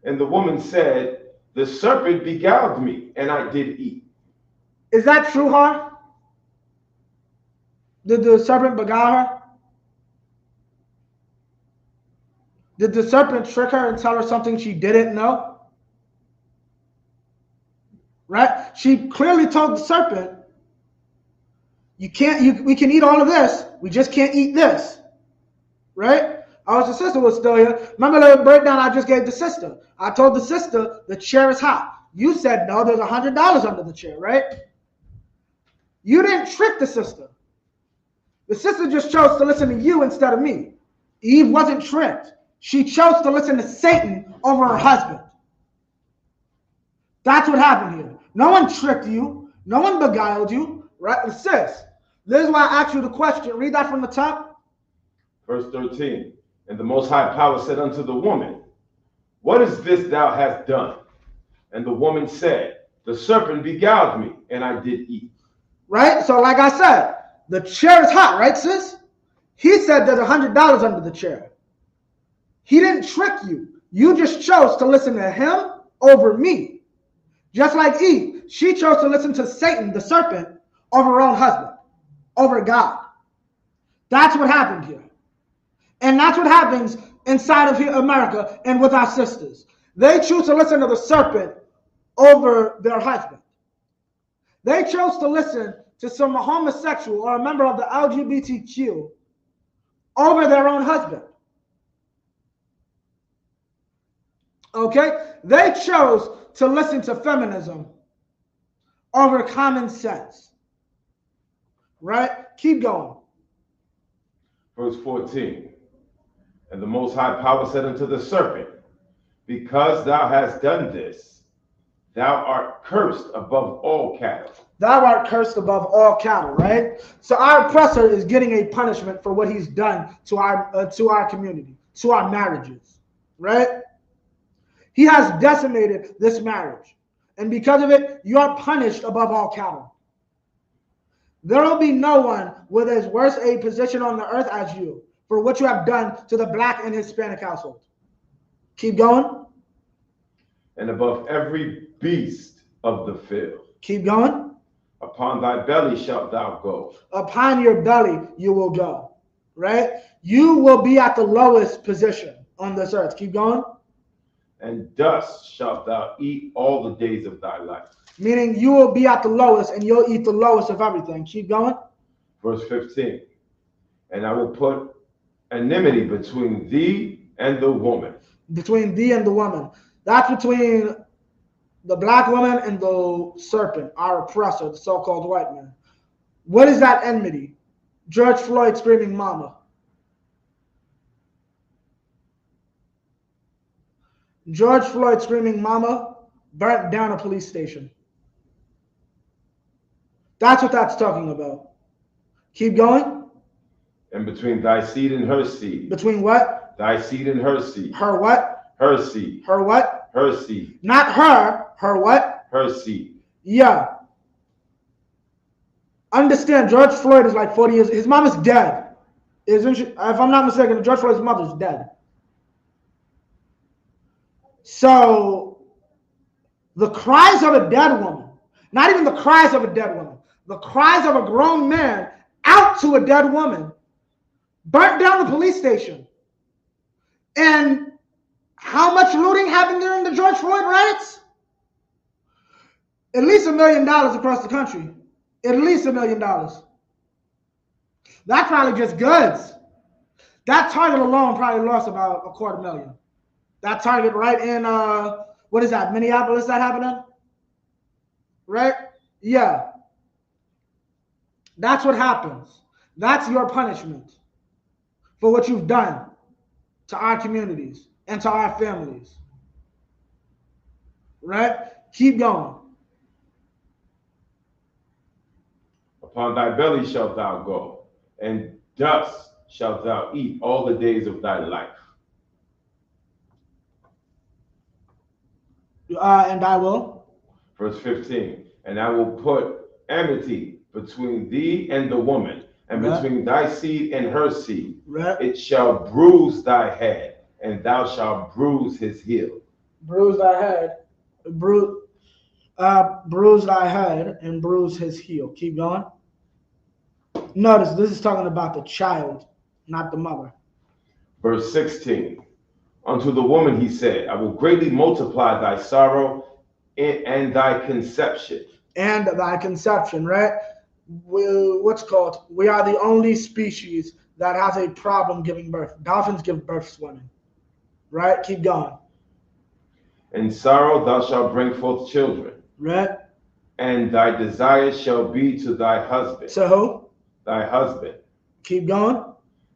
And the woman said, the serpent beguiled me, and I did eat. Is that true, Har? Did the serpent beguile her? Did the serpent trick her and tell her something she didn't know? Right? She clearly told the serpent, we can eat all of this. We just can't eat this. Right? I wish the sister was still here. Remember the breakdown I just gave the sister? I told the sister the chair is hot. You said, no, there's $100 under the chair, right? You didn't trick the sister. The sister just chose to listen to you instead of me. Eve wasn't tricked. She chose to listen to Satan over her husband. That's what happened here. No one tricked you. No one beguiled you. Right? Sis, this is why I asked you the question. Read that from the top. Verse 13. And the Most High Power said unto the woman, what is this thou hast done? And the woman said, the serpent beguiled me, and I did eat. Right? So like I said, the chair is hot, right, sis? He said there's $100 under the chair. He didn't trick you. You just chose to listen to him over me. Just like Eve, she chose to listen to Satan, the serpent, over her own husband, over God. That's what happened here. And that's what happens inside of America and with our sisters. They choose to listen to the serpent over their husband. They chose to listen to some homosexual or a member of the LGBTQ over their own husband. Okay? They chose to listen to feminism over common sense. Right? Keep going. Verse 14. And the Most High Power said unto the serpent, because thou hast done this, thou art cursed above all cattle. Thou art cursed above all cattle, right? So our oppressor is getting a punishment for what he's done to our community, to our marriages, right? He has decimated this marriage. And because of it, you are punished above all cattle. There will be no one with as worse a position on the earth as you for what you have done to the Black and Hispanic household. Keep going. And above every beast of the field. Keep going. Upon thy belly shalt thou go. Upon your belly you will go, right? You will be at the lowest position on this earth. Keep going. And dust shalt thou eat all the days of thy life. Meaning you will be at the lowest and you'll eat the lowest of everything. Keep going. Verse 15. And I will put enmity between thee and the woman. Between thee and the woman. That's between the Black woman and the serpent, our oppressor, the so-called white man. What is that enmity? George Floyd screaming mama. George Floyd screaming mama burnt down a police station. That's what that's talking about. Keep going. And between thy seed and her seed. Between what? Thy seed and her seed. Her what? Her seed. Her what? Her seed. Not her. Her what? Her seed. Yeah. Understand, George Floyd is like 40 years. His mom is dead. Isn't she? If I'm not mistaken, George Floyd's mother is dead. So, the cries of a dead woman, not even the cries of a dead woman, the cries of a grown man out to a dead woman, burnt down the police station. And how much looting happened during the George Floyd riots? At least $1 million across the country. At least $1 million. That's probably just goods. That Target alone probably lost about $250,000. That Target right in, what is that, Minneapolis that happened in? Right? Yeah. That's what happens. That's your punishment for what you've done to our communities and to our families. Right? Keep going. Upon thy belly shalt thou go, and dust shalt thou eat all the days of thy life. And I will. Verse 15. And I will put enmity between thee and the woman, and between thy seed and her seed. Right. It shall bruise thy head, and thou shalt bruise his heel. Bruise thy head. Bruise thy head and bruise his heel. Keep going. Notice this is talking about the child, not the mother. Verse 16. Unto the woman he said, I will greatly multiply thy sorrow and thy conception. And thy conception, right? We are the only species that has a problem giving birth. Dolphins give birth swimming. Right? Keep going. In sorrow thou shalt bring forth children. Right? And thy desire shall be to thy husband. So who? Thy husband. Keep going.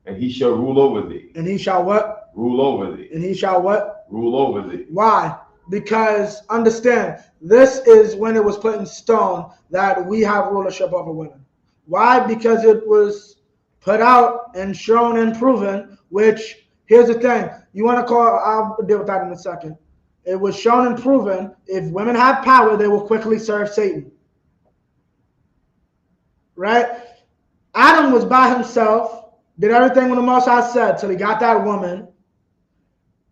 And he shall rule over thee. And he shall what? Rule over thee. And he shall what? Rule over thee. Why? Because understand, this is when it was put in stone that we have rulership over women. Why? Because it was put out and shown and proven, which, here's the thing. You want to call, I'll deal with that in a second. It was shown and proven, if women have power, they will quickly serve Satan. Right? Adam was by himself, did everything when the Most High said till he got that woman,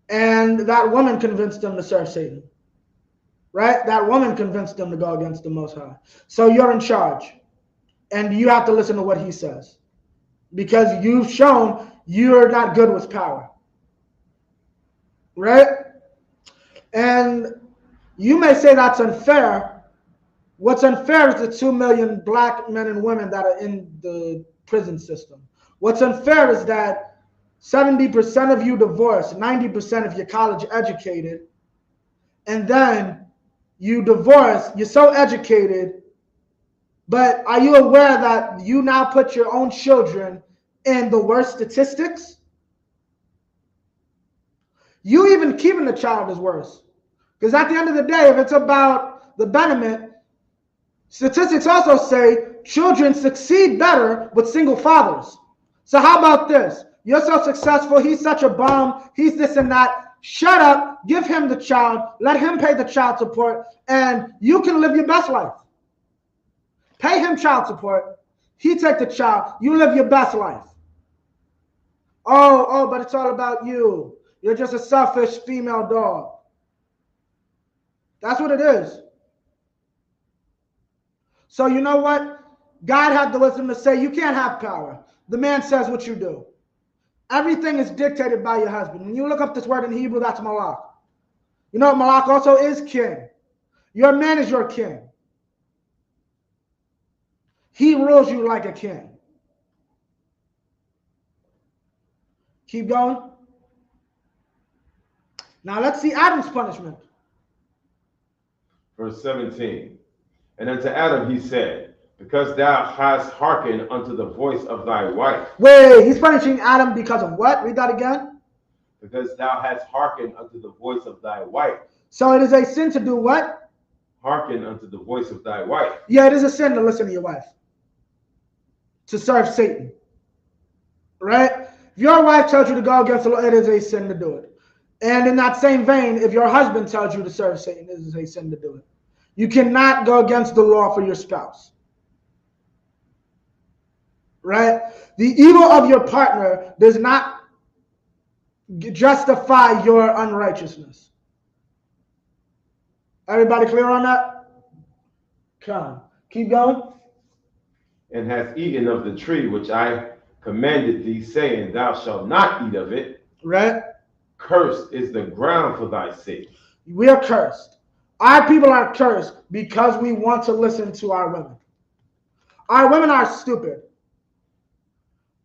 and that woman convinced him to serve Satan. Right? That woman convinced him to go against the Most High. So you're in charge, and you have to listen to what he says, because you've shown you're not good with power. Right? And you may say that's unfair. What's unfair is the 2 million black men and women that are in the prison system. What's unfair is that 70% of you divorced, 90% of you college educated, and then you divorce, you're so educated, but are you aware that you now put your own children in the worst statistics? You even keeping the child is worse. Because at the end of the day, if it's about the betterment, statistics also say children succeed better with single fathers. So how about this? You're so successful, he's such a bum, he's this and that. Shut up, give him the child, let him pay the child support, and you can live your best life. Pay him child support, he take the child, you live your best life. Oh, but it's all about you. You're just a selfish female dog. That's what it is. So you know what? God had the wisdom to say you can't have power. The man says what you do. Everything is dictated by your husband. When you look up this word in Hebrew, that's malak. You know what malak also is? King. Your man is your king. He rules you like a king. Keep going. Now let's see Adam's punishment. Verse 17. And unto Adam he said, because thou hast hearkened unto the voice of thy wife. Wait, he's punishing Adam because of what? Read that again. Because thou hast hearkened unto the voice of thy wife. So it is a sin to do what? Hearken unto the voice of thy wife. Yeah, it is a sin to listen to your wife. To serve Satan. Right? If your wife tells you to go against the law, it is a sin to do it. And in that same vein, if your husband tells you to serve Satan, it is a sin to do it. You cannot go against the law for your spouse. Right? The evil of your partner does not justify your unrighteousness. Everybody clear on that? Come. Keep going. And hast eaten of the tree which I commanded thee, saying, thou shalt not eat of it. Right? Cursed is the ground for thy sake. We are cursed. Our people are cursed because we want to listen to our women. Our women are stupid.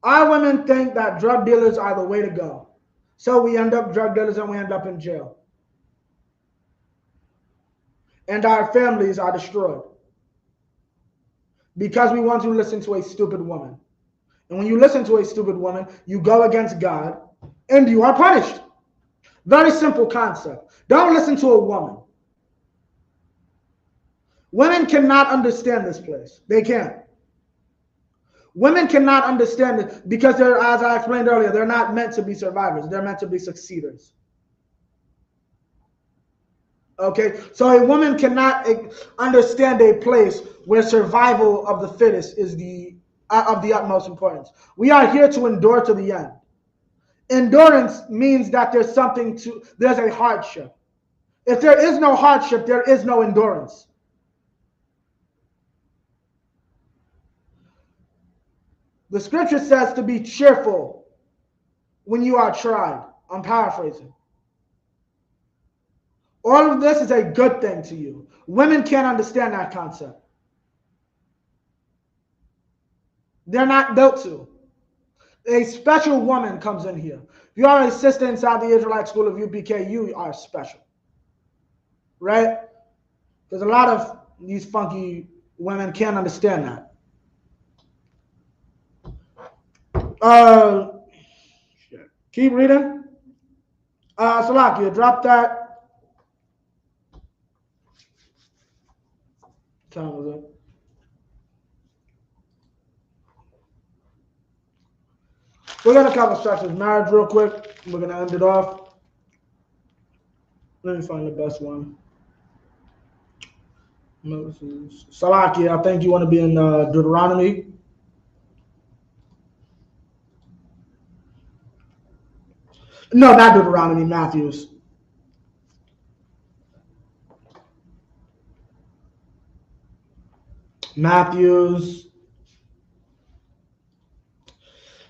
Our women think that drug dealers are the way to go. So we end up drug dealers and we end up in jail. And our families are destroyed. Because we want to listen to a stupid woman. And when you listen to a stupid woman, you go against God and you are punished. Very simple concept. Don't listen to a woman. Women cannot understand this place. They can't. Women cannot understand it because they're, as I explained earlier, they're not meant to be survivors. They're meant to be succeeders. Okay, so a woman cannot understand a place where survival of the fittest is of the utmost importance. We are here to endure to the end. Endurance means that there's a hardship. If there is no hardship, there is no endurance. The scripture says to be cheerful when you are tried. I'm paraphrasing. All of this is a good thing to you. Women can't understand that concept. They're not built to. A special woman comes in here. If you are a sister inside the Israelite School of UPK, you are special. Right? Because a lot of these funky women can't understand that. Keep reading. Salakia, drop that. What time was it? We're going to cover structures marriage real quick. We're going to end it off. Let me find the best one. Moses. Salakia, I think you want to be in Deuteronomy. No, not Deuteronomy, Matthews. Matthews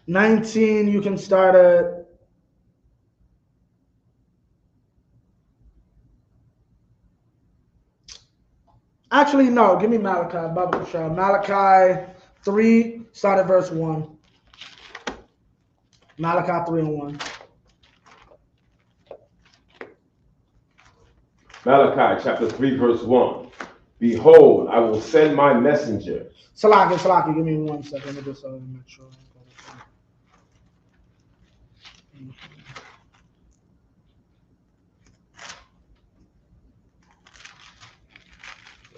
19, you can start at actually no, give me Malachi, Bible show. Malachi 3, start at verse 1. Malachi 3 and 1. Malachi chapter 3, verse 1. Behold, I will send my messenger. Salaki, give me 1 second. Let me just make sure.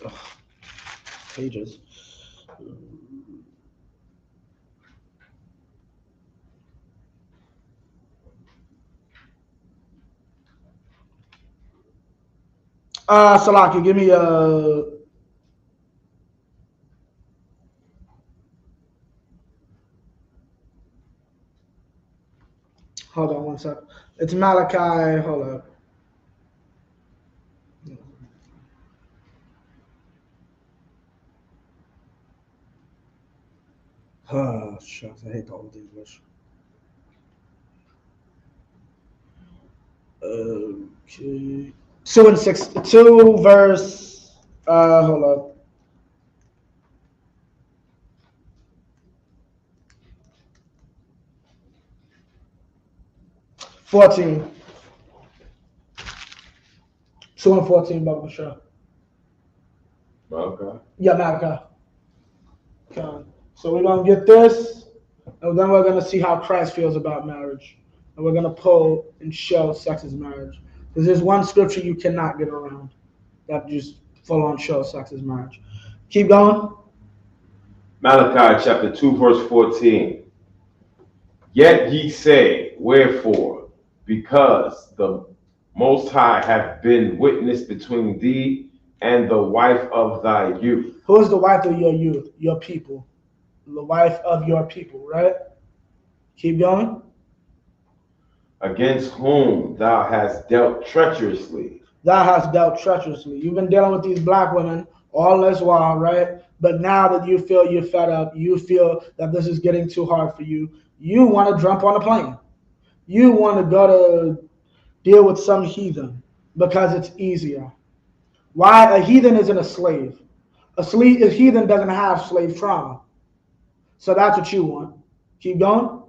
Ugh, pages. Salaki, give me hold on 1 second. It's Malachi, hold up. Oh, shucks, I hate the old English. Okay. 2 verse, hold up. 14. 2 and 14, Bible show. Okay. Yeah, Malachi. Okay. So we're going to get this, and then we're going to see how Christ feels about marriage. And we're going to pull and show sex is marriage. Because there's one scripture you cannot get around that just full on shows sex is marriage. Keep going. Malachi chapter 2, verse 14. Yet ye say, wherefore? Because the Most High hath been witness between thee and the wife of thy youth. Who is the wife of your youth? Your people. The wife of your people, right? Keep going. Against whom thou hast dealt treacherously. Thou hast dealt treacherously. You've been dealing with these black women all this while, right? But now that you feel you're fed up, you feel that this is getting too hard for you, you want to jump on a plane. You want to go to deal with some heathen because it's easier. Why? A heathen isn't a slave. A heathen doesn't have slave trauma. So that's what you want. Keep going.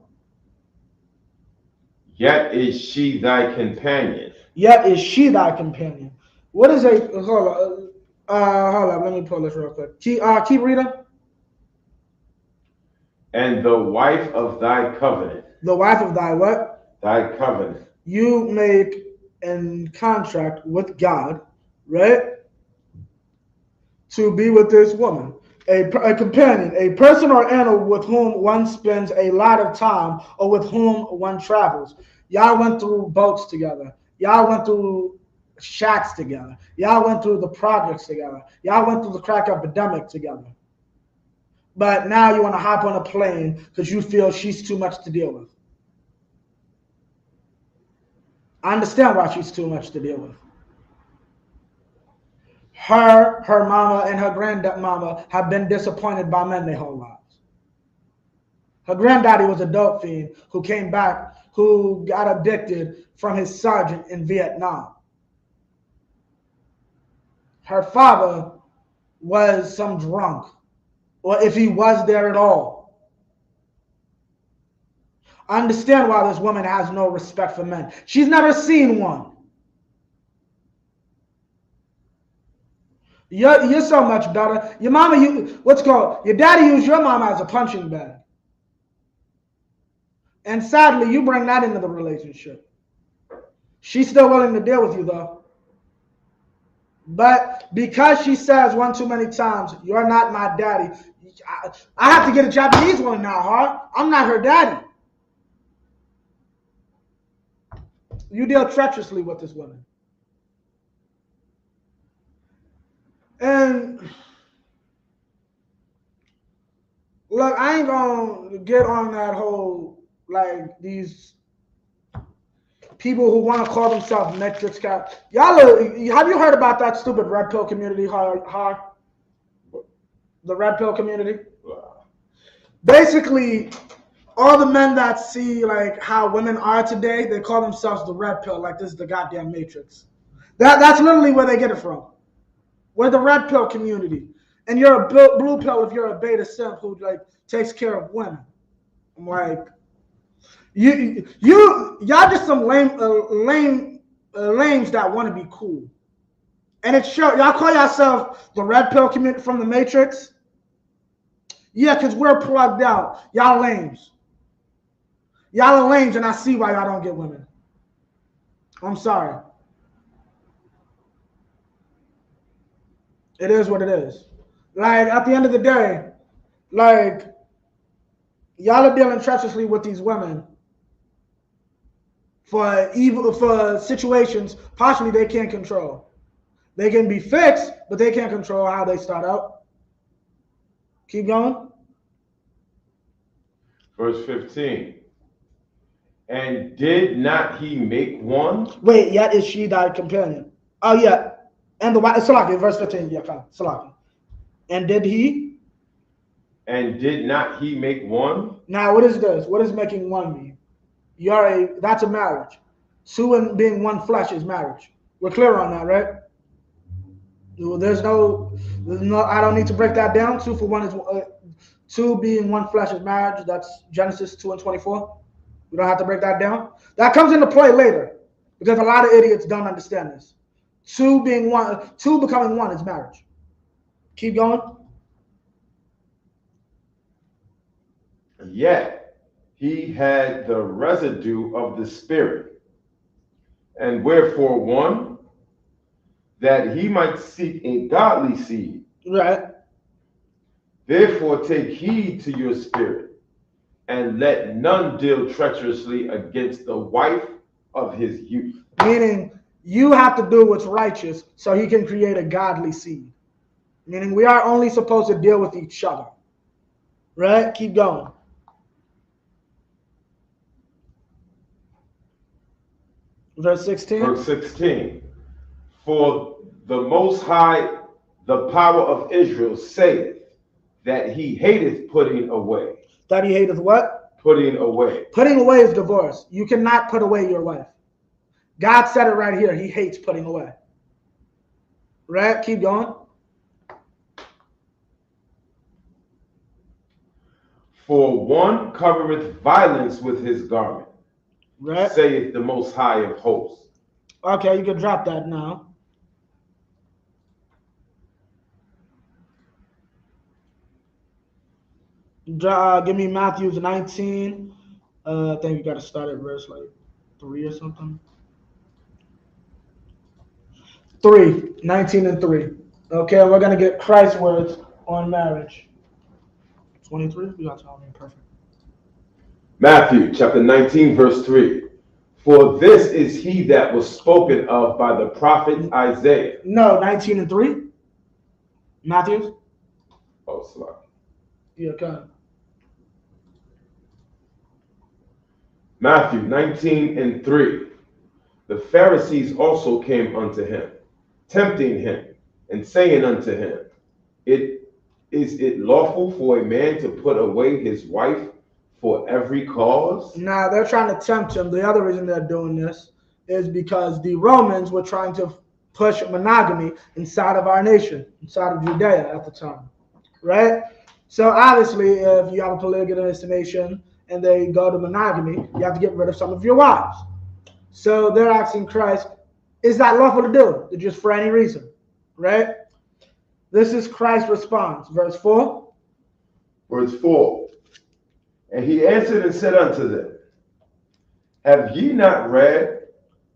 Yet is she thy companion. Yet is she thy companion. What is a hold on, let me pull this real quick. Keep reading. And the wife of thy covenant. The wife of thy what? Thy covenant. You make a contract with God, right? To be with this woman. A companion, a person or animal with whom one spends a lot of time or with whom one travels. Y'all went through boats together. Y'all went through shacks together. Y'all went through the projects together. Y'all went through the crack epidemic together. But now you want to hop on a plane because you feel she's too much to deal with. I understand why she's too much to deal with. Her mama, and her grandmama have been disappointed by men their whole lives. Her granddaddy was a dope fiend who came back, who got addicted from his sergeant in Vietnam. Her father was some drunk, or if he was there at all. I understand why this woman has no respect for men. She's never seen one. You're so much better. Your mama, your daddy used your mama as a punching bag. And sadly, you bring that into the relationship. She's still willing to deal with you, though. But because she says one too many times, you're not my daddy, I have to get a Japanese woman now, huh? I'm not her daddy. You deal treacherously with this woman. And look, I ain't gonna get on that whole, like, these people who want to call themselves Matrix Cap. Y'all, have you heard about that stupid red pill community? The red pill community. Basically, all the men that see like how women are today, they call themselves the red pill. Like this is the goddamn Matrix. That's literally where they get it from. We're the red pill community, and you're a blue pill if you're a beta simp who like takes care of women. I'm like, y'all just some lames that want to be cool, and it's sure y'all call yourself the red pill community from the Matrix. Yeah, because we're plugged out. Y'all lames. Y'all are lames, and I see why y'all don't get women. I'm sorry. It is what it is. Like, at the end of the day, like, y'all are dealing treacherously with these women for situations possibly they can't control. They can be fixed, but they can't control how they start out. Keep going. Verse 15. And did not he make one? Wait, yet is she thy companion? Oh, yeah. And the wife, Salaki, verse 15, yeah, come, Salaki. And did he? And did not he make one? Now, what is this? What does making one mean? That's a marriage. Two and being one flesh is marriage. We're clear on that, right? There's no, I don't need to break that down. 2 for 1 is, 2 being one flesh is marriage. That's Genesis 2:24. We don't have to break that down. That comes into play later because a lot of idiots don't understand this. 2 being one, 2 becoming one is marriage. Keep going. Yet he had the residue of the Spirit, and wherefore one, that he might seek a godly seed. Right. Therefore take heed to your spirit, and let none deal treacherously against the wife of his youth. Meaning, you have to do what's righteous so he can create a godly seed. Meaning, we are only supposed to deal with each other. Right? Keep going. Verse 16. Verse 16. For the Most High, the power of Israel, saith that he hateth putting away. That he hateth what? Putting away. Putting away is divorce. You cannot put away your wife. God said it right here. He hates putting away. Right? Keep going. For one covereth violence with his garment, Right? saith the Most High of hosts. Okay, you can drop that now. Give me Matthew 19. I think you got to start at verse like 3 or something. 3, 19 and 3. Okay, we're going to get Christ's words on marriage. 23? You got to tell me perfect. Matthew chapter 19, verse 3. For this is he that was spoken of by the prophet Isaiah. No, 19 and 3. Matthew? Oh, sorry. Yeah, okay. Matthew 19 and 3. The Pharisees also came unto him, tempting him, and saying unto him, Is it lawful for a man to put away his wife for every cause? Now, they're trying to tempt him. The other reason they're doing this is because the Romans were trying to push monogamy inside of our nation, inside of Judea at the time, right? So obviously, if you have a polygamous nation and they go to monogamy, you have to get rid of some of your wives. So they're asking Christ, is that lawful to do? Just for any reason, right? This is Christ's response. Verse 4. Verse 4. And he answered and said unto them, Have ye not read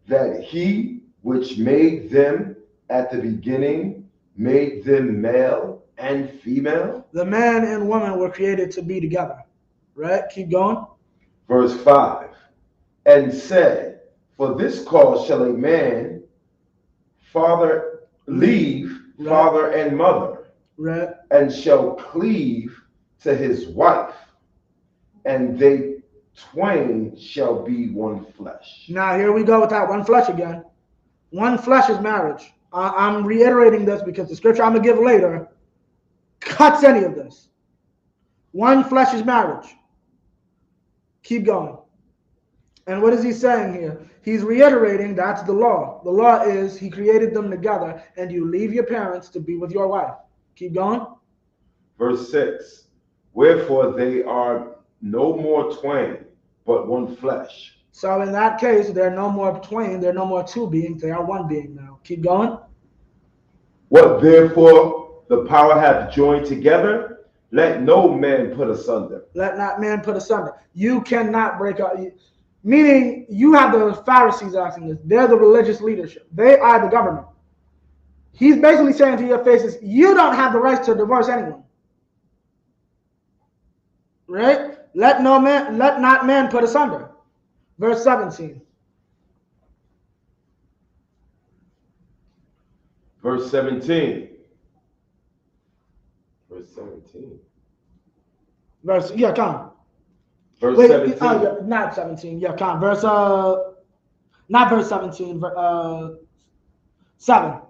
that he which made them at the beginning made them male and female? The man and woman were created to be together, right? Keep going. Verse 5. And said, For this cause shall a man leave father and mother, right, and shall cleave to his wife, and they twain shall be one flesh. Now here we go with that one flesh again. One flesh is marriage. I'm reiterating this because the scripture I'm going to give later cuts any of this. One flesh is marriage. Keep going. And what is he saying here? He's reiterating that's the law. The law is he created them together, and you leave your parents to be with your wife. Keep going. Verse 6. Wherefore they are no more twain, but one flesh. So in that case, they're no more twain, they're no more two beings, they are one being now. Keep going. What therefore the power hath joined together, let no man put asunder. Let not man put asunder. You cannot break up. Meaning, you have the Pharisees asking this. They're the religious leadership. They are the government. He's basically saying to your faces, you don't have the right to divorce anyone. Right? Let not man put asunder. Verse 17. Verse 17. Verse 17. Come. Verse Wait, 17. not 17. Yeah, come. Verse, not verse 17. 7.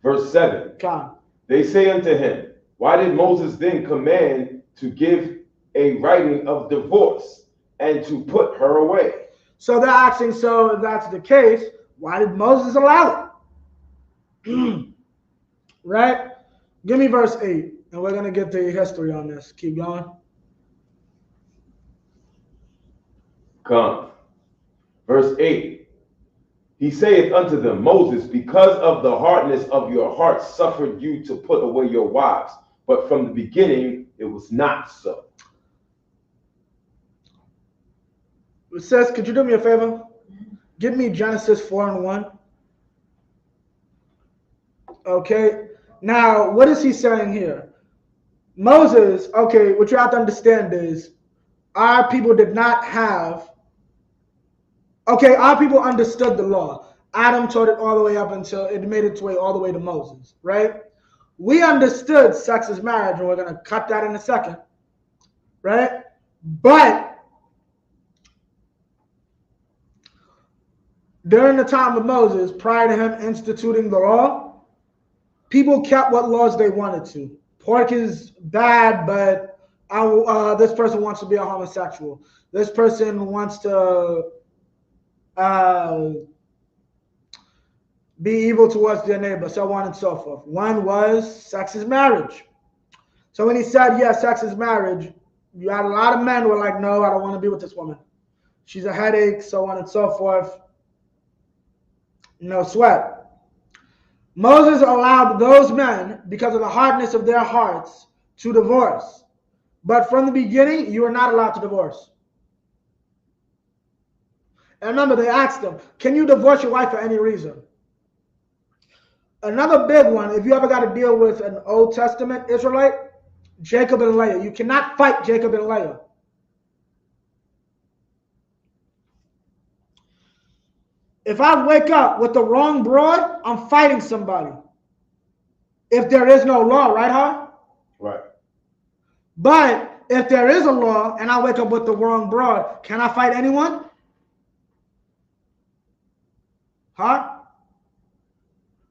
Verse 7. Come. They say unto him, why did Moses then command to give a writing of divorce and to put her away? So they're asking, so if that's the case, why did Moses allow it? Right? Give me verse 8, and we're going to get the history on this. Keep going. Come. Verse 8. He saith unto them, Moses, because of the hardness of your hearts suffered you to put away your wives, but from the beginning it was not so. It says, could you do me a favor? Give me Genesis 4:1. Okay. Now, what is he saying here? Moses, okay, what you have to understand is our people did not have, okay, our people understood the law. Adam taught it all the way up until it made its way all the way to Moses, right? We understood sex is marriage, and we're going to cut that in a second, right? But during the time of Moses, prior to him instituting the law, people kept what laws they wanted to. Pork is bad, but this person wants to be a homosexual. This person wants to be evil towards their neighbor, so on and so forth. One was sex is marriage. So when he said, yes, sex is marriage, you had a lot of men who were like, no, I don't want to be with this woman. She's a headache, so on and so forth. No sweat. Moses allowed those men, because of the hardness of their hearts, to divorce. But from the beginning, you are not allowed to divorce. And remember, they asked him, can you divorce your wife for any reason? Another big one, if you ever got to deal with an Old Testament Israelite, Jacob and Leah. You cannot fight Jacob and Leah. If I wake up with the wrong broad, I'm fighting somebody. If there is no law, right, huh? Right. But if there is a law and I wake up with the wrong broad, can I fight anyone? Huh?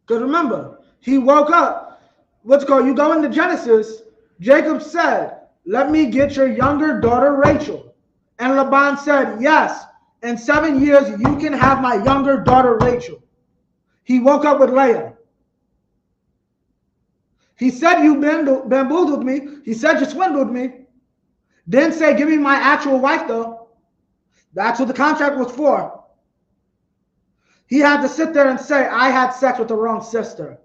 Because remember, he woke up. What's called? You go into Genesis, Jacob said, let me get your younger daughter Rachel. And Laban said, yes. In 7 years, you can have my younger daughter, Rachel. He woke up with Leah. He said, you bamboozled me. He said, you swindled me. Didn't say, give me my actual wife, though. That's what the contract was for. He had to sit there and say, I had sex with the wrong sister.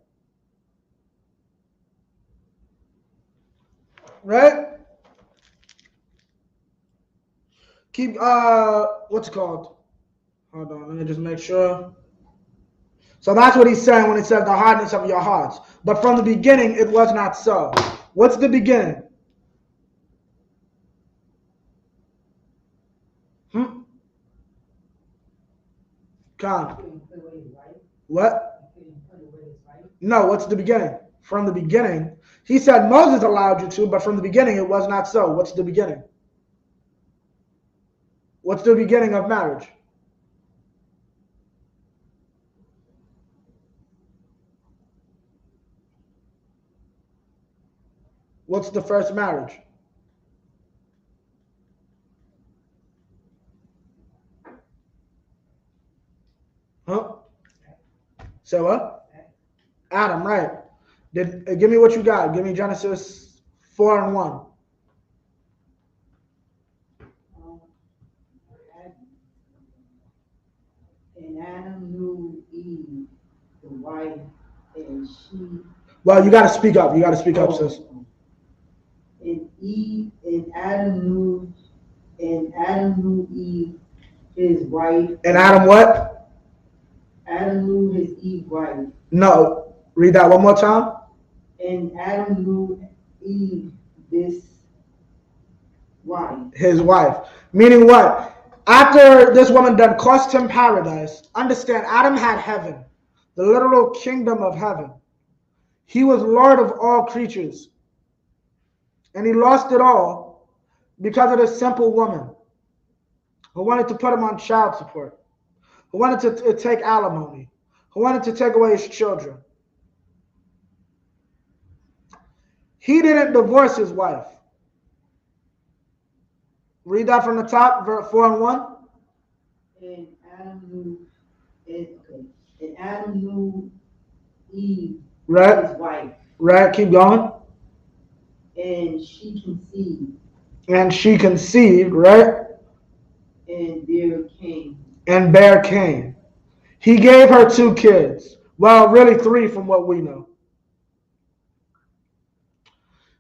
Right? Keep, what's it called? Hold on, let me just make sure. So that's what he's saying when he says the hardness of your hearts. But from the beginning, it was not so. What's the beginning? Come. What? No, what's the beginning? From the beginning. He said Moses allowed you to, but from the beginning, it was not so. What's the beginning? What's the beginning of marriage? What's the first marriage? Huh? So what? Adam, right. Give me what you got. Give me Genesis 4:1. And Adam knew Eve, the wife, and she. Well, you got to speak up. You got to speak up, sis. And Adam knew Eve, his wife. And Adam what? Adam knew his Eve wife. No, read that one more time. And Adam knew Eve, this wife. His wife. Meaning what? After this woman done cost him paradise, understand Adam had heaven, the literal kingdom of heaven. He was Lord of all creatures. And he lost it all because of this simple woman who wanted to put him on child support, who wanted to take alimony, who wanted to take away his children. He didn't divorce his wife. Read that from the top, verse 4:1. And Adam knew Eve, right, his wife. Right, keep going. And she conceived. And she conceived, right? And bare Cain. And bare Cain. He gave her 2 kids. Well, really 3 from what we know.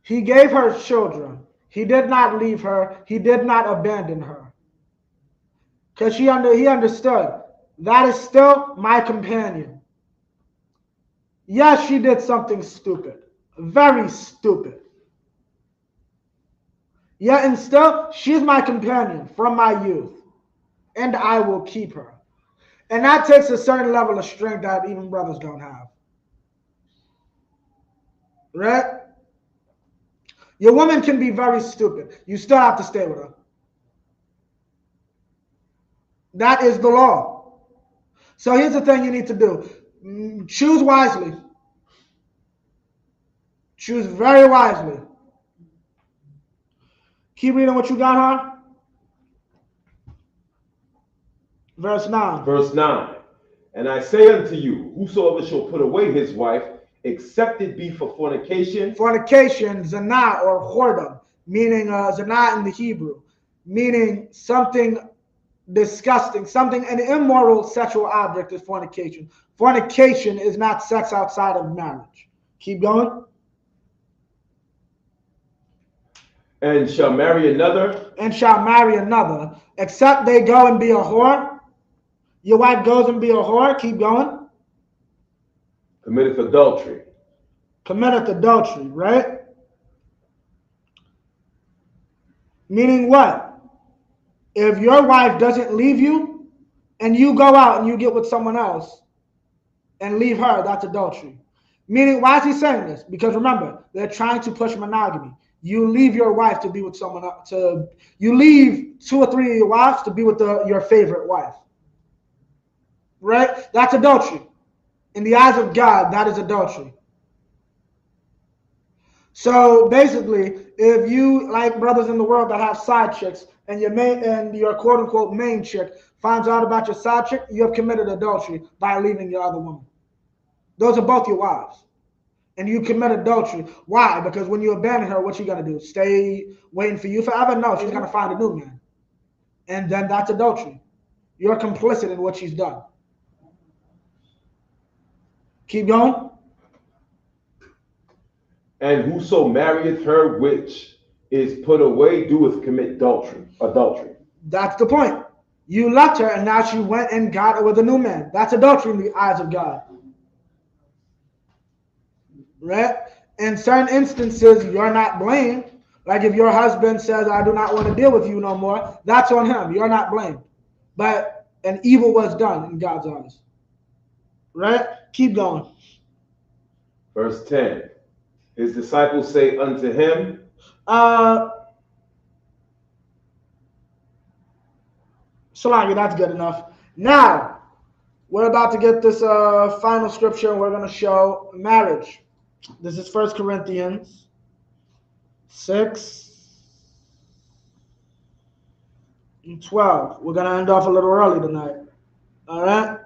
He gave her children. He did not leave her. He did not abandon her. Because he understood, that is still my companion. Yes, she did something stupid. Very stupid. Yet and still, she's my companion from my youth. And I will keep her. And that takes a certain level of strength that even brothers don't have. Right? Your woman can be very stupid. You still have to stay with her. That is the law. So here's the thing you need to do. Choose wisely. Choose very wisely. Keep reading what you got, huh? Verse 9. Verse 9. And I say unto you, whosoever shall put away his wife, except it be for fornication. Fornication, zina or whoredom, meaning zina in the Hebrew, meaning something disgusting, an immoral sexual object is fornication. Fornication is not sex outside of marriage. Keep going. And shall marry another. And shall marry another, except they go and be a whore. Your wife goes and be a whore. Keep going. Committeth adultery. Committeth adultery, right? Meaning what? If your wife doesn't leave you and you go out and you get with someone else and leave her, that's adultery. Meaning, why is he saying this? Because remember, they're trying to push monogamy. You leave your wife to be with someone else. You leave 2 or 3 of your wives to be with your favorite wife. Right? That's adultery. In the eyes of God, that is adultery. So basically, if you, like brothers in the world that have side chicks, and your quote unquote main chick finds out about your side chick, you have committed adultery by leaving your other woman. Those are both your wives. And you commit adultery. Why? Because when you abandon her, what you gonna do? Stay waiting for you forever? No, she's gonna find a new man. And then that's adultery. You're complicit in what she's done. Keep going. And whoso marrieth her which is put away doeth commit adultery. That's the point. You left her and now she went and got with a new man. That's adultery in the eyes of God. Right? In certain instances, you're not blamed. Like if your husband says, I do not want to deal with you no more, that's on him. You're not blamed. But an evil was done in God's eyes. Right? Keep going. Verse 10. His disciples say unto him, Salaki, that's good enough. Now, we're about to get this final scripture, and we're going to show marriage. This is 1 Corinthians 6 and 12. We're going to end off a little early tonight. All right?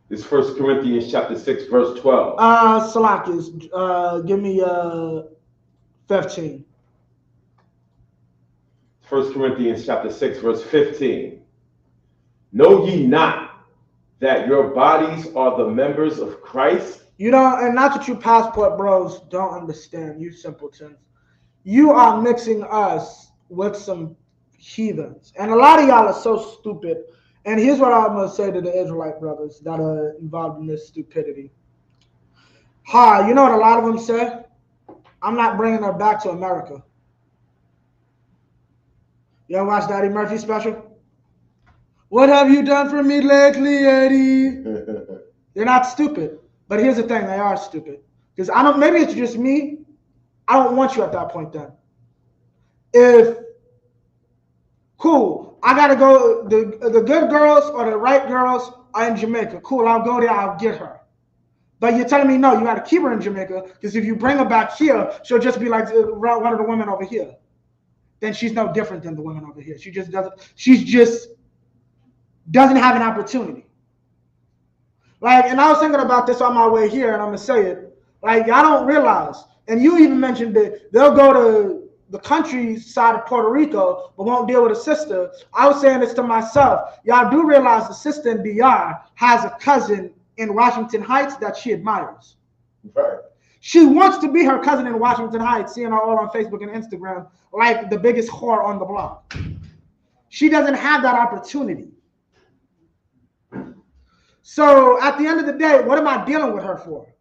This is 1 Corinthians chapter 6, verse 12. Salakis, give me 15. 1 Corinthians chapter 6, verse 15. Know ye not that your bodies are the members of Christ? You know, and not that you passport bros don't understand, you simpletons. You are mixing us with some heathens. And a lot of y'all are so stupid. And here's what I'm going to say to the Israelite brothers that are involved in this stupidity. Hi, you know what a lot of them say? I'm not bringing her back to America. You ever watch the Eddie Murphy special? What have you done for me lately, Eddie? They're not stupid. But here's the thing, they are stupid. Because I don't, maybe it's just me. I don't want you at that point then. If, cool, I got to go, the good girls or the right girls are in Jamaica. Cool, I'll go there, I'll get her. But you're telling me, no, you got to keep her in Jamaica, because if you bring her back here, she'll just be like one of the women over here. Then she's no different than the women over here. She just doesn't have an opportunity. Like, and I was thinking about this on my way here, and I'm going to say it. Like, y'all don't realize, and you even mentioned that they'll go to the countryside of Puerto Rico, but won't deal with a sister. I was saying this to myself. Y'all do realize the sister in DR has a cousin in Washington Heights that she admires. Right. She wants to be her cousin in Washington Heights, seeing her all on Facebook and Instagram, like the biggest whore on the block. She doesn't have that opportunity. So at the end of the day, what am I dealing with her for?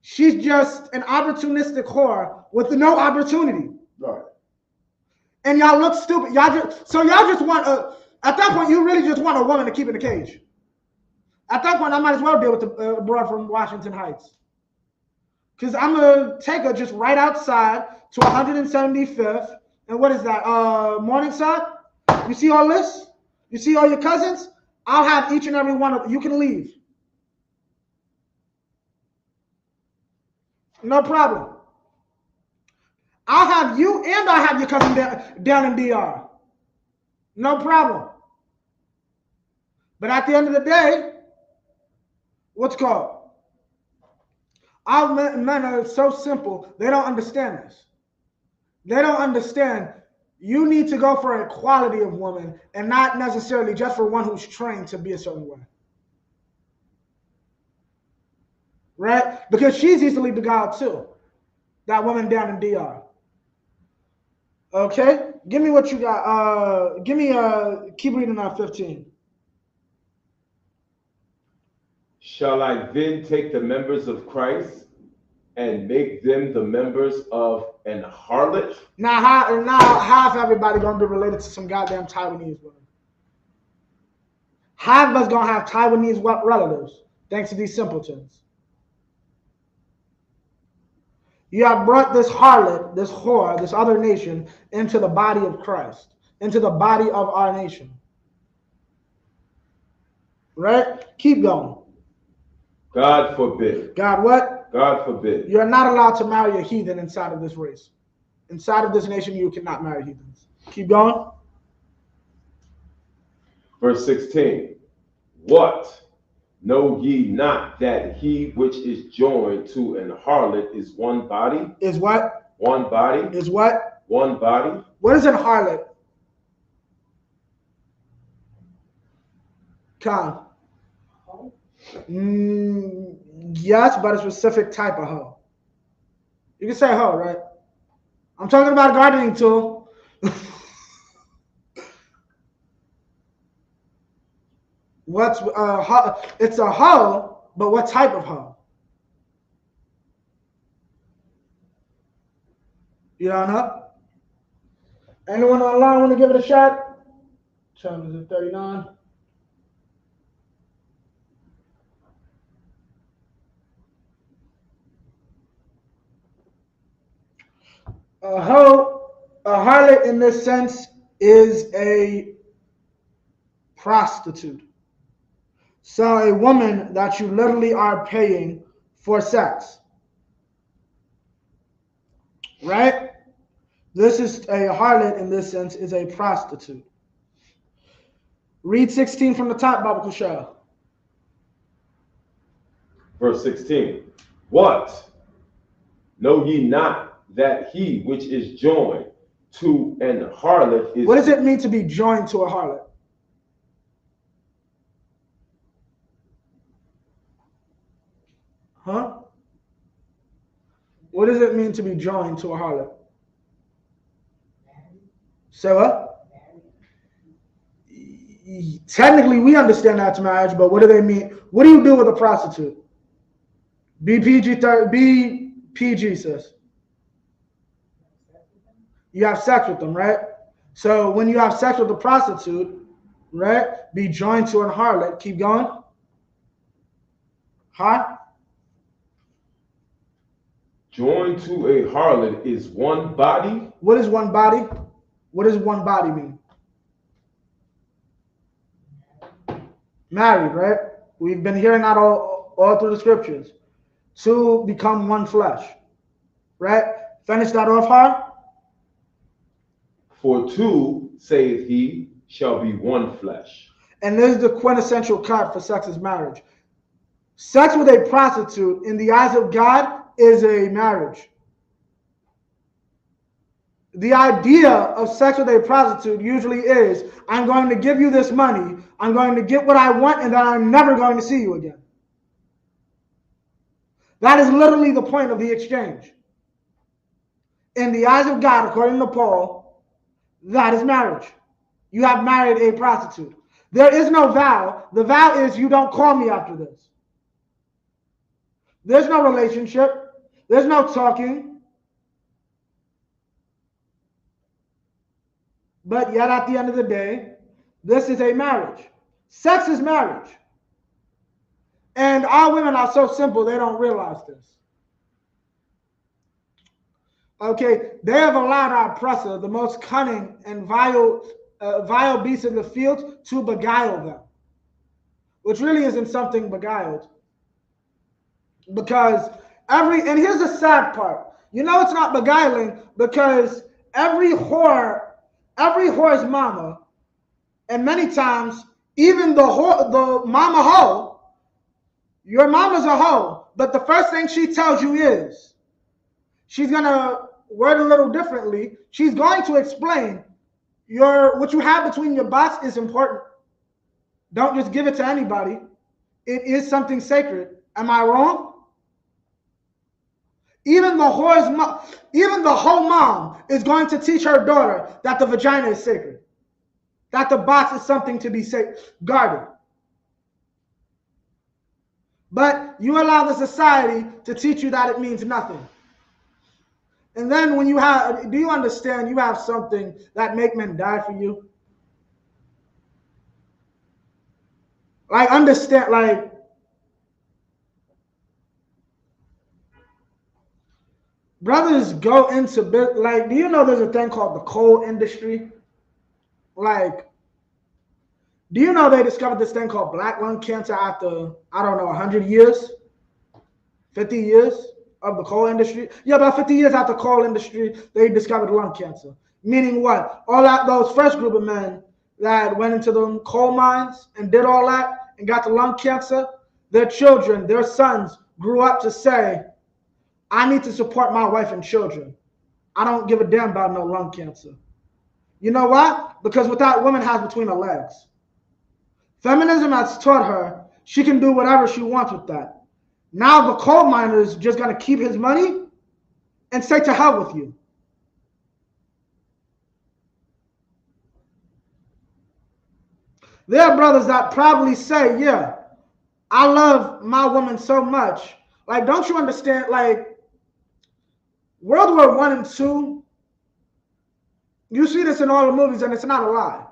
She's just an opportunistic whore with no opportunity. Right. And y'all look stupid. Y'all just want at that point, you really just want a woman to keep in the cage. At that point, I might as well deal with the broad from Washington Heights. Because I'm going to take her just right outside to 175th. And what is that? Morningside? You see all this? You see all your cousins? I'll have each and every one of you. Can leave. No problem. I'll have you and I'll have your cousin down in DR. No problem. But at the end of the day, what's called? Our men are so simple, they don't understand this. They don't understand you need to go for equality of women and not necessarily just for one who's trained to be a certain way. Right? Because she's easily beguiled too. That woman down in DR. Okay? Give me what you got. Keep reading on 15. Shall I then take the members of Christ and make them the members of an harlot? Now half everybody gonna be related to some goddamn Taiwanese women. Half of us gonna have Taiwanese relatives, thanks to these simpletons. You have brought this harlot, this whore, this other nation into the body of Christ, into the body of our nation. Right? Keep going. God forbid. God what? God forbid. You're not allowed to marry a heathen inside of this race. Inside of this nation, you cannot marry heathens. Keep going. Verse 16. What? Know ye not that he which is joined to an harlot is one body? Is what? One body? Is what? One body? What is an harlot? Con. Yes, but a specific type of hoe. You can say hoe, right? I'm talking about a gardening tool. What's it's a hoe, but what type of hoe? You don't know? Anyone online want to give it a shot? Time is at 39. A hoe A harlot in this sense is a prostitute. So a woman that you literally are paying for sex. Right? This is a harlot in this sense is a prostitute. Read 16 from the top, Baba Kushal. Verse 16. What? Know ye not that he which is joined to an harlot is... What does it mean to be joined to a harlot? Huh? What does it mean to be joined to a harlot? Say what? Technically, we understand that's marriage, but what do they mean? What do you do with a prostitute? BPG says. You have sex with them, right? So when you have sex with a prostitute, right? Be joined to a harlot. Keep going. Huh? Joined to a harlot is one body. What is one body? What does one body mean? Married, right? We've been hearing that all through the scriptures. Two become one flesh, right? Finish that off, Har. For two, saith he, shall be one flesh. And this is the quintessential cut for sex is marriage. Sex with a prostitute, in the eyes of God, is a marriage. The idea of sex with a prostitute usually is, I'm going to give you this money, I'm going to get what I want, and then I'm never going to see you again. That is literally the point of the exchange. In the eyes of God, according to Paul, that is marriage. You have married a prostitute. There is no vow. The vow is you don't call me after this. There's no relationship. There's no talking. But yet at the end of the day, this is a marriage. Sex is marriage. And our women are so simple, they don't realize this. Okay, they have allowed our oppressor, the most cunning and vile beast in the field, to beguile them. Which really isn't something beguiled. Because and here's the sad part. You know it's not beguiling because every whore's mama, and many times, even the mama hoe, your mama's a hoe, but the first thing she tells you is, she's going to word a little differently. She's going to explain what you have between your butts is important. Don't just give it to anybody. It is something sacred. Am I wrong? Even the whole mom is going to teach her daughter that the vagina is sacred, that the box is something to be guarded. But you allow the society to teach you that it means nothing. And then do you understand you have something that make men die for you? Like, understand, like, brothers go into, like, do you know there's a thing called the coal industry? Like, do you know they discovered this thing called black lung cancer after, 100 years? 50 years of the coal industry? Yeah, about 50 years after the coal industry, they discovered lung cancer. Meaning what? Those first group of men that went into the coal mines and did all that and got the lung cancer, their children, their sons grew up to say, I need to support my wife and children. I don't give a damn about no lung cancer. You know why? Because what that woman has between her legs. Feminism has taught her she can do whatever she wants with that. Now the coal miner is just going to keep his money and say to hell with you. There are brothers that probably say, yeah, I love my woman so much. Like, don't you understand? Like, World War I and II, you see this in all the movies, and it's not a lie.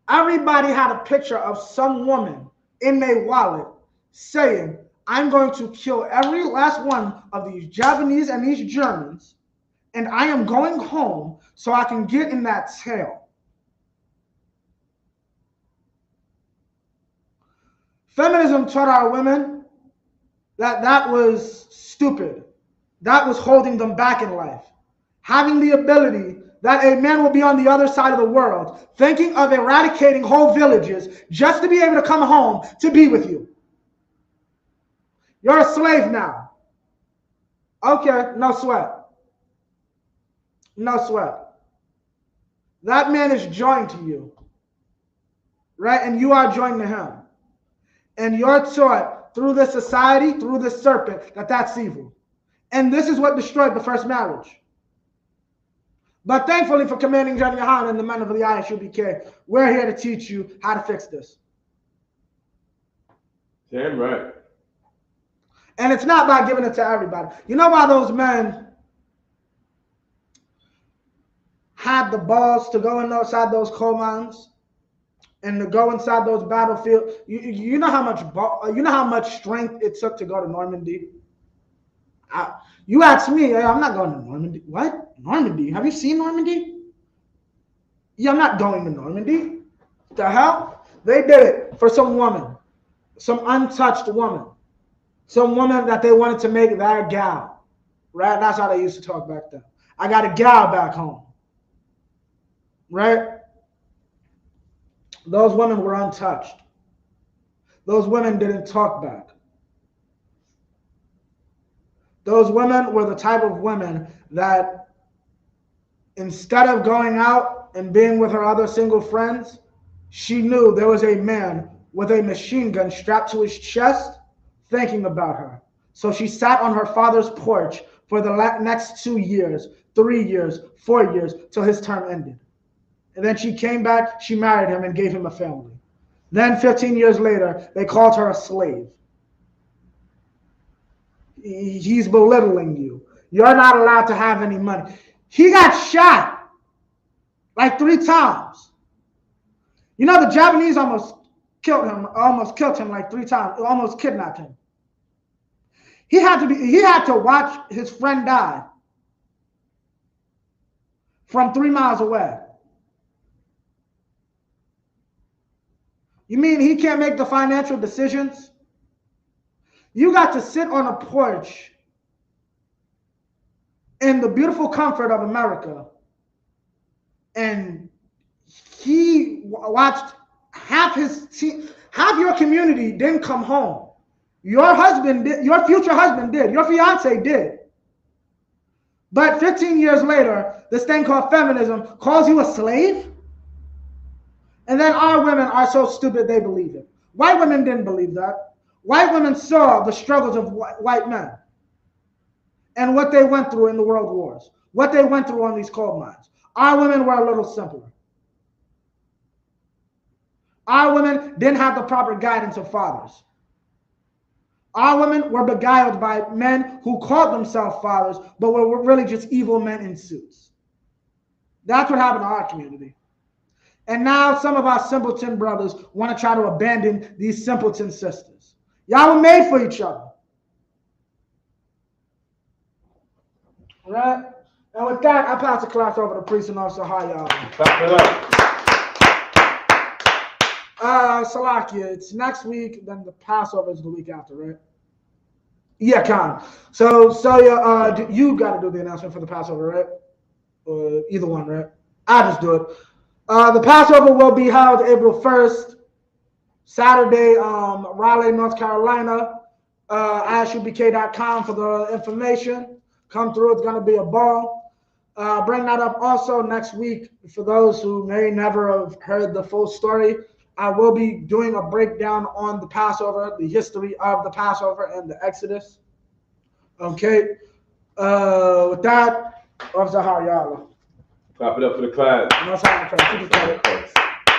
Everybody had a picture of some woman in their wallet saying, I'm going to kill every last one of these Japanese and these Germans and I am going home so I can get in that tail. Feminism taught our women that was stupid. That was holding them back in life. Having the ability that a man will be on the other side of the world, thinking of eradicating whole villages just to be able to come home to be with you. You're a slave now. Okay, no sweat. No sweat. That man is joined to you, right? And you are joined to him. And you're taught through this society, through this serpent, that that's evil. And this is what destroyed the first marriage. But thankfully for Commanding General Yohanan and the men of the ISUBK, we're here to teach you how to fix this. Damn right. And it's not by giving it to everybody. You know why those men had the balls to go inside those coal mines and to go inside those battlefields? You know how much strength it took to go to Normandy? You ask me, I'm not going to Normandy. What? Normandy? Have you seen Normandy? Yeah, I'm not going to Normandy. The hell? They did it for some woman, some untouched woman, some woman that they wanted to make their gal, right? That's how they used to talk back then. I got a gal back home, right? Those women were untouched. Those women didn't talk back. Those women were the type of women that instead of going out and being with her other single friends, she knew there was a man with a machine gun strapped to his chest thinking about her. So she sat on her father's porch for the next 2 years, 3 years, 4 years, till his term ended. And then she came back, she married him and gave him a family. Then 15 years later, they called her a slave. He's belittling you. You're not allowed to have any money. He got shot like 3 times. You know, the Japanese almost killed him like 3 times, almost kidnapped him. He had to watch his friend die from 3 miles away. You mean he can't make the financial decisions? You got to sit on a porch in the beautiful comfort of America, and he watched half your community didn't come home. Your husband did, your future husband did, your fiance did. But 15 years later, this thing called feminism calls you a slave? And then our women are so stupid they believe it. White women didn't believe that. White women saw the struggles of white men and what they went through in the world wars, what they went through on these coal mines. Our women were a little simpler. Our women didn't have the proper guidance of fathers. Our women were beguiled by men who called themselves fathers, but were really just evil men in suits. That's what happened to our community. And now some of our simpleton brothers want to try to abandon these simpleton sisters. Y'all were made for each other. All right? And with that, I pass the class over to Priest and Officer Hayal. Clap it up. Salakia, it's next week, then the Passover is the week after, right? Yeah, Khan. So you got to do the announcement for the Passover, right? Either one, right? I'll just do it. The Passover will be held April 1st, Saturday, Raleigh, North Carolina. ISUBK.com for the information. Come through. It's going to be a ball. Bring that up also next week for those who may never have heard the full story. I will be doing a breakdown on the Passover, the history of the Passover and the Exodus. Okay. With that, Officer Haryala. Clap it up for the class. No time to